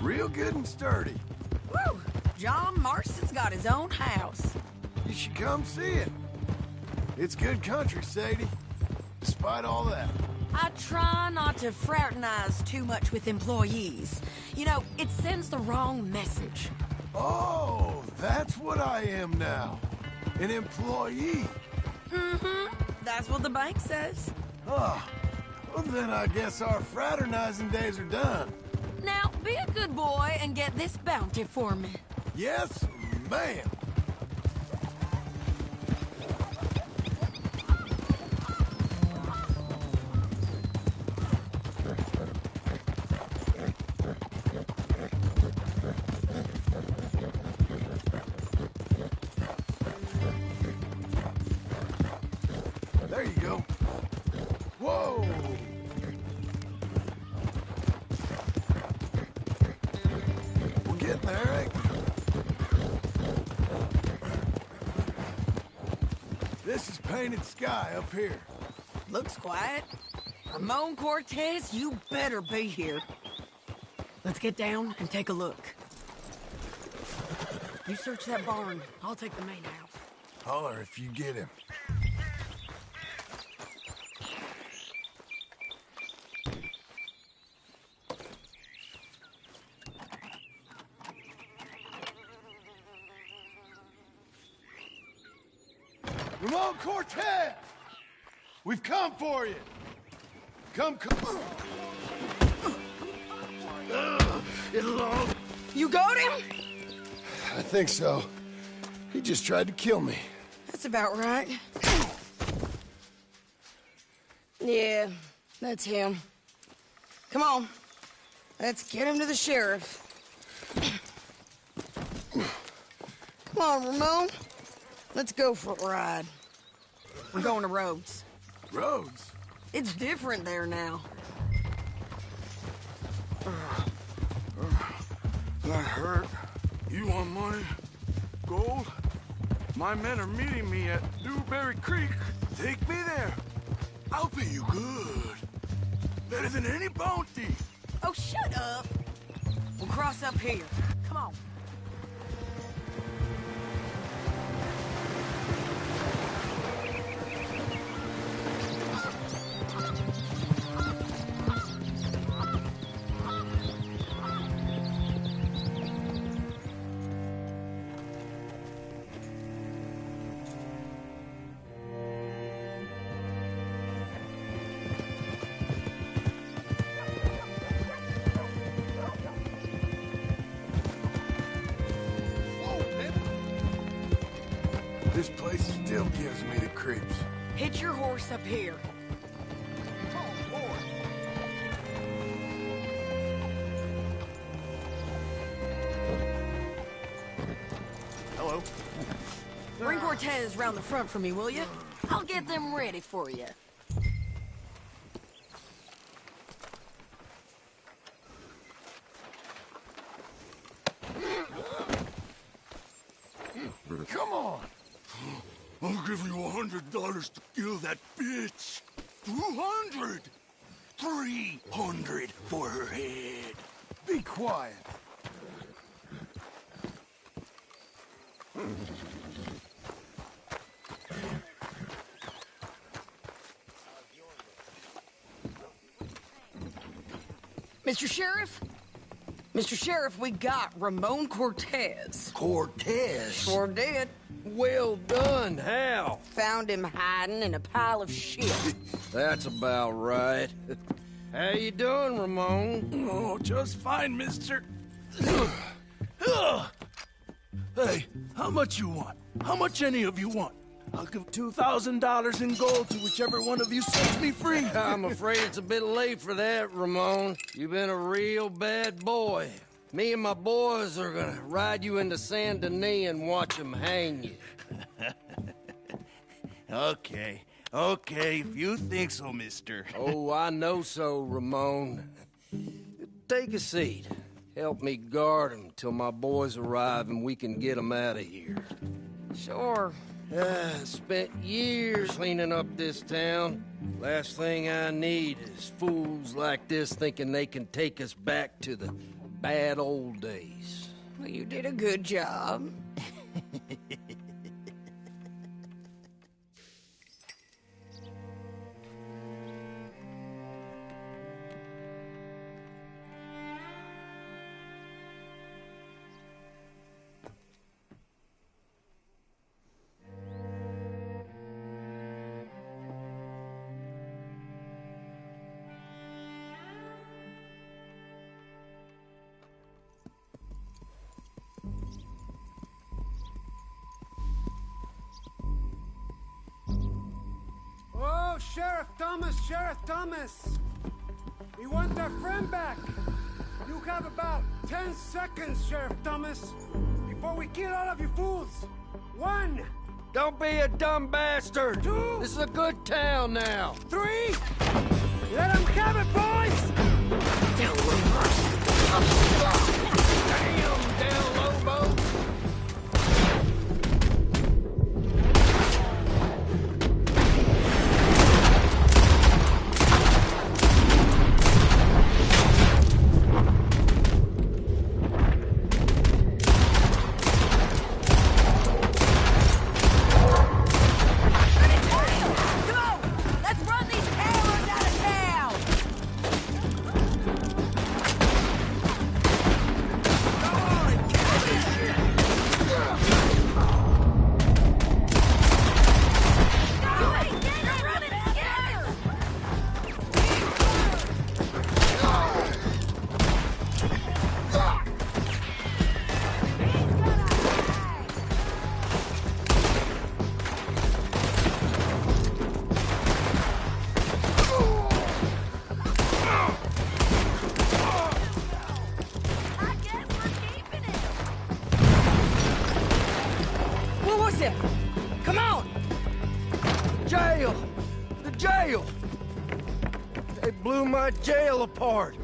Real good and sturdy. Woo! John Marston's got his own house. You should come see it. It's good country, Sadie. Despite all that. I try not to fraternize too much with employees. You know, it sends the wrong message. Oh, that's what I am now. An employee. Mm-hmm. That's what the bank says. Oh, well then I guess our fraternizing days are done. Now, be a good boy and get this bounty for me. Yes, ma'am. There you go. Whoa! We're getting there, ain't we? This is painted sky up here. Looks quiet. Ramon Cortez, you better be here. Let's get down and take a look. You search that barn. I'll take the main house. Holler if you get him. Ramon Cortez! We've come for you! Come. It'll all... You got him? I think so. He just tried to kill me. That's about right. Yeah, that's him. Come on. Let's get him to the sheriff. Come on, Ramon. Let's go for a ride. We're going to Rhodes. Rhodes? It's different there now. That hurt. You want money? Gold? My men are meeting me at Newberry Creek. Take me there. I'll pay you good. Better than any bounty. Oh, shut up. We'll cross up here. Come on. This place still gives me the creeps. Hitch your horse up here. Hello. Bring Cortez round the front for me, will you? I'll get them ready for you. Come on. I'll give you $100 to kill that bitch. 200. 300 for her head. Be quiet. Mr. Sheriff? Mr. Sheriff, we got Ramon Cortez. Cortez? Sure did. Well done. How? Found him hiding in a pile of shit. That's about right. How you doing, Ramon? Oh, just fine, mister. Hey, how much you want? How much any of you want? I'll give $2,000 in gold to whichever one of you sets me free. I'm afraid it's a bit late for that, Ramon. You've been a real bad boy. Me and my boys are gonna ride you into Saint Denis and watch them hang you. Okay, if you think so, mister. Oh, I know so, Ramon. Take a seat. Help me guard them till my boys arrive and we can get them out of here. Sure. Spent years cleaning up this town. Last thing I need is fools like this thinking they can take us back to the bad old days. Well, you did a good job. Oh, Sheriff Thomas! We want our friend back! You have about 10 seconds, Sheriff Thomas, before we kill all of you fools! 1! Don't be a dumb bastard! 2! This is a good town now! 3! Let them have it, boys! Damn, Del Lobo! Come on! Jail! The jail! They blew my jail apart.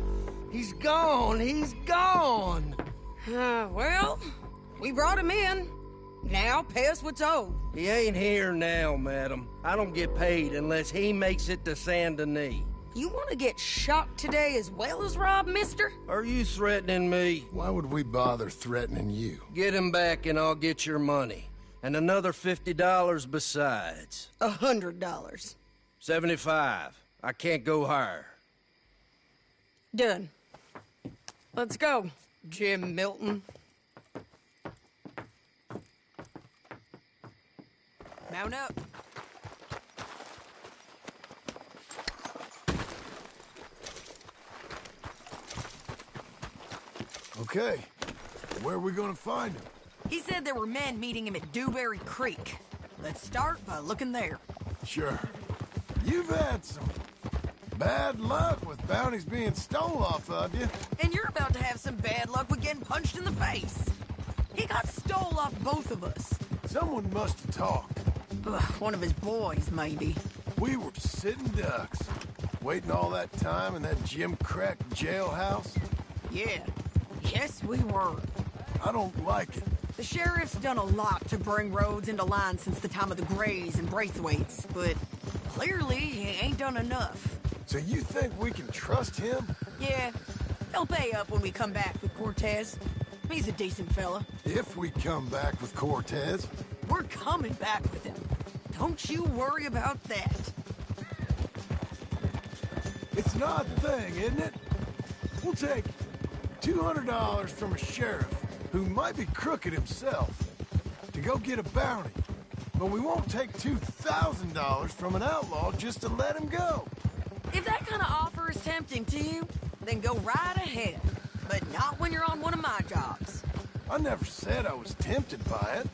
He's gone. He's gone. Well, we brought him in. Now pay us what's owed. He ain't here now, madam. I don't get paid unless he makes it to Saint Denis. You want to get shot today as well as robbed, mister? Are you threatening me? Why would we bother threatening you? Get him back and I'll get your money. And another $50 besides. $100. 75. I can't go higher. Done. Let's go, Jim Milton. Mount up. Okay. Where are we gonna find him? He said there were men meeting him at Dewberry Creek. Let's start by looking there. Sure. You've had some bad luck with bounties being stole off of you. And you're about to have some bad luck with getting punched in the face. He got stole off both of us. Someone must have talked. Ugh, one of his boys, maybe. We were sitting ducks, waiting all that time in that Jim Crack jailhouse. Yeah. Yes, we were. I don't like it. The sheriff's done a lot to bring roads into line since the time of the Greys and Braithwaites, but clearly he ain't done enough. So you think we can trust him? Yeah. He'll pay up when we come back with Cortez. He's a decent fella. If we come back with Cortez. We're coming back with him. Don't you worry about that. It's an odd thing, isn't it? We'll take $200 from a sheriff who might be crooked himself to go get a bounty, but we won't take $2,000 from an outlaw just to let him go. If that kind of offer is tempting to you, then go right ahead. But not when you're on one of my jobs. I never said I was tempted by it.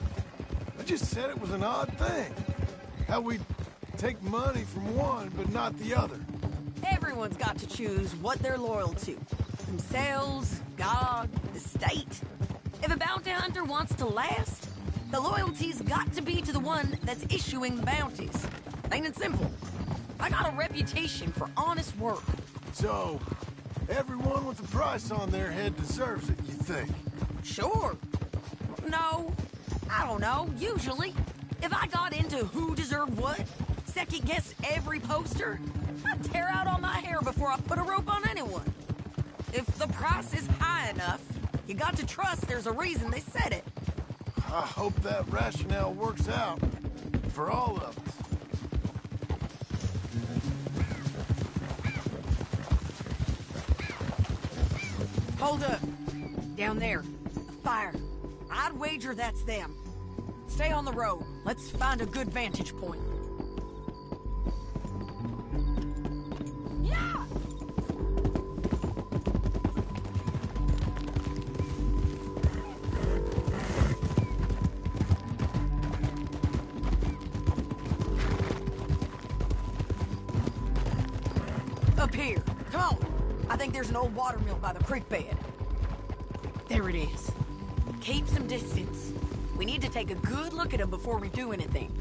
I just said it was an odd thing. How we'd take money from one, but not the other. Everyone's got to choose what they're loyal to. Themselves, God, the state. If a bounty hunter wants to last, the loyalty's got to be to the one that's issuing the bounties. Plain and simple. I got a reputation for honest work. So, everyone with a price on their head deserves it, you think? Sure. No, I don't know, usually. If I got into who deserved what, second-guess every poster, I'd tear out all my hair before I put a rope on anyone. If the price is high enough, you got to trust there's a reason they said it. I hope that rationale works out for all of us. Hold up. Down there. A fire. I'd wager that's them. Stay on the road. Let's find a good vantage point. Yeah! Up here. Come on. I think there's an old water mill by the creek bed. There it is. Keep some distance. We need to take a good look at him before we do anything.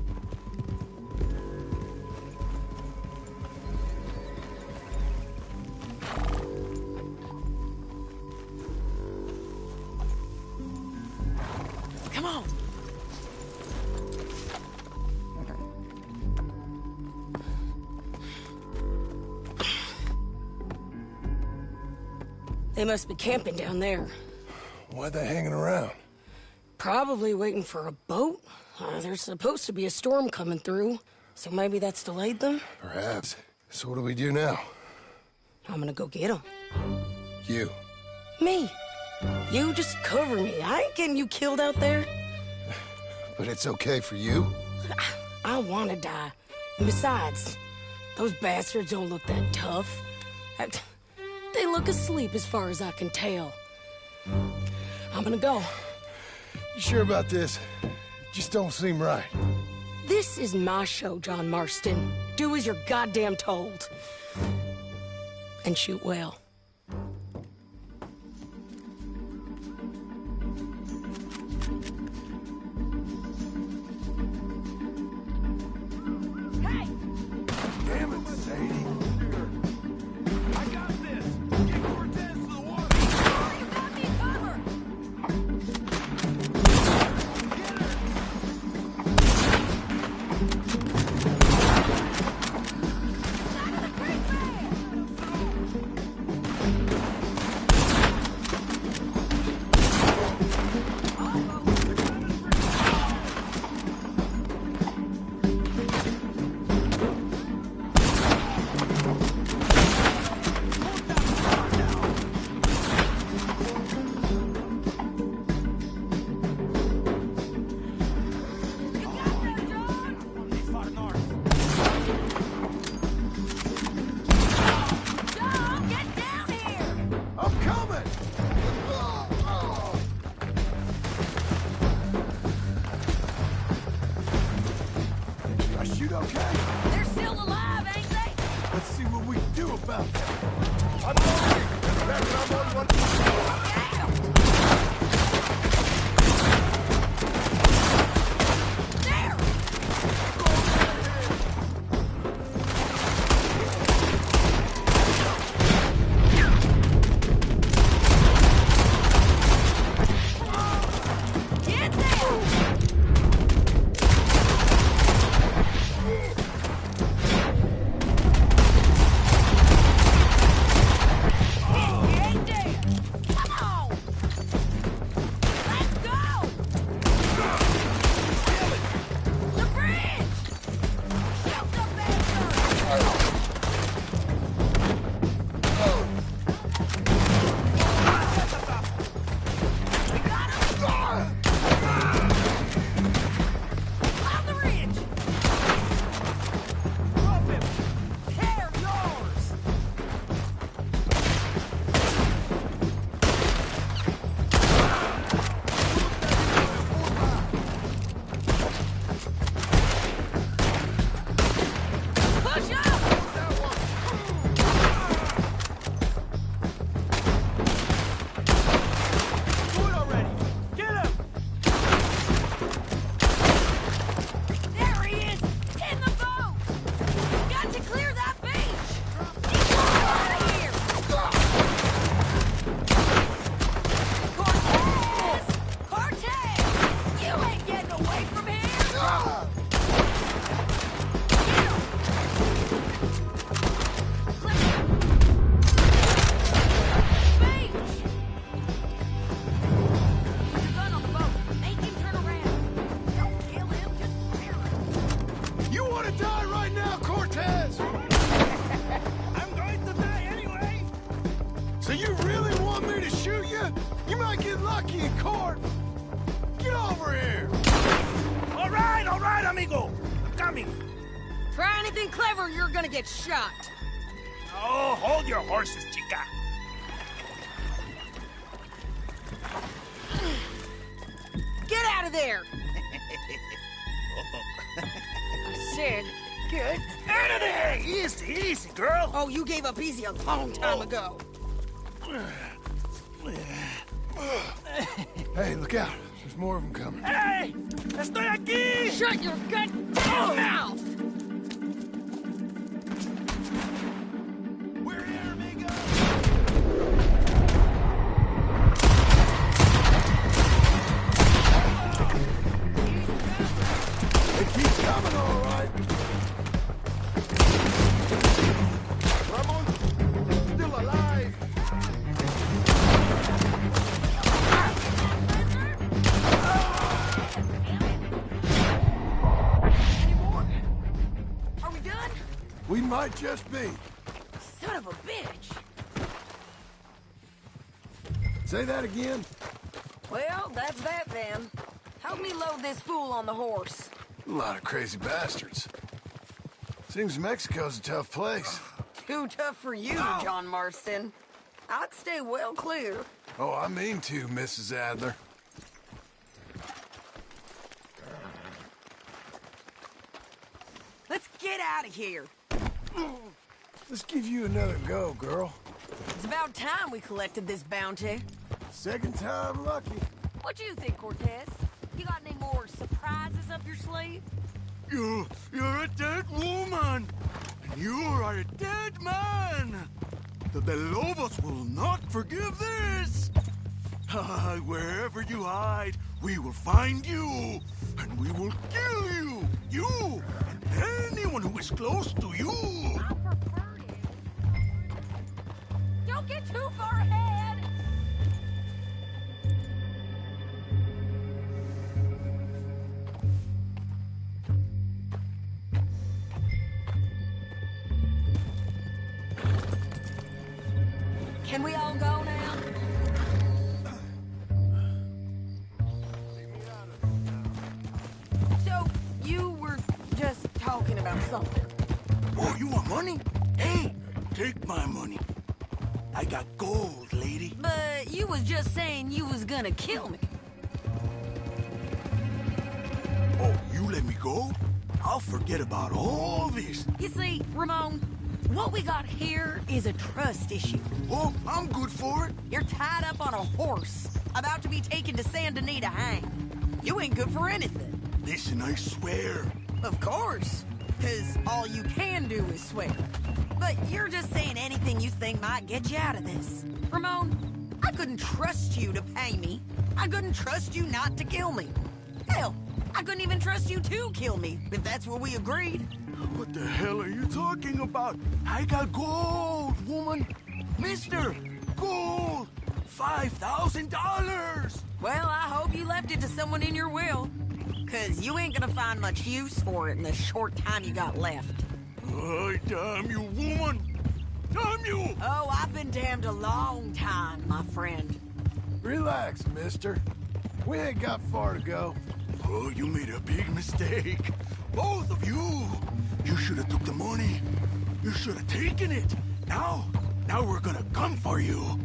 Come on. They must be camping down there. Why are they hanging around? Probably waiting for a boat. There's supposed to be a storm coming through, so maybe that's delayed them? Perhaps. So what do we do now? I'm gonna go get them. You. Me. You just cover me. I ain't getting you killed out there. But it's okay for you? I wanna die. And besides, those bastards don't look that tough. They look asleep as far as I can tell. I'm gonna go. You sure about this? Just don't seem right. This is my show, John Marston. Do as you're goddamn told. And shoot well. Hey! Damn it, Sadie. I got this. Get Cortez to the water. You got me covered. Try anything clever, you're gonna get shot. Oh, hold your horses, chica. Get out of there! I said, get out of there! Easy, easy, girl. Oh, you gave up easy a long time ago. Hey, look out. There's more of them coming. Hey! Estoy aquí! Shut your goddamn mouth! We're here, amigo! It keeps coming, all right. Ramon, still alive. Are we done? We might just be. Son of a bitch! Say that again? Well, that's that then. Help me load this fool on the horse. A lot of crazy bastards. Seems Mexico's a tough place. Too tough for you, John Marston. I'd stay well clear. Oh, I mean to, Mrs. Adler. Let's get out of here. Let's give you another go, girl. It's about time we collected this bounty. Second time lucky. What do you think, Cortez? You got any more surprises up your sleeve? You're a dead woman. And you are a dead man. The Belobos will not forgive this. Wherever you hide, we will find you. And we will kill you. You and anyone who is close to you. I prefer it. Don't get too far ahead. Can we all go now? So, you were just talking about something. Oh, you want money? Hey, take my money. I got gold, lady. But you was just saying you was gonna kill me. Oh, you let me go? I'll forget about all this. You see, Ramon, What we got here is a trust issue. Oh, I'm good for it. You're tied up on a horse, about to be taken to Saint Denis to hang. You ain't good for anything. Listen, I swear. Of course, because all you can do is swear. But you're just saying anything you think might get you out of this. Ramon, I couldn't trust you to pay me. I couldn't trust you not to kill me. Hell, I couldn't even trust you to kill me, if that's what we agreed. What the hell are you talking about? I got gold, woman. Mister, gold. $5,000. Well, I hope you left it to someone in your will. Because you ain't gonna find much use for it in the short time you got left. Oh, damn you, woman. Damn you! Oh, I've been damned a long time, my friend. Relax, mister. We ain't got far to go. Oh, you made a big mistake. Both of you. You should have took the money. You should have taken it. Now we're gonna come for you.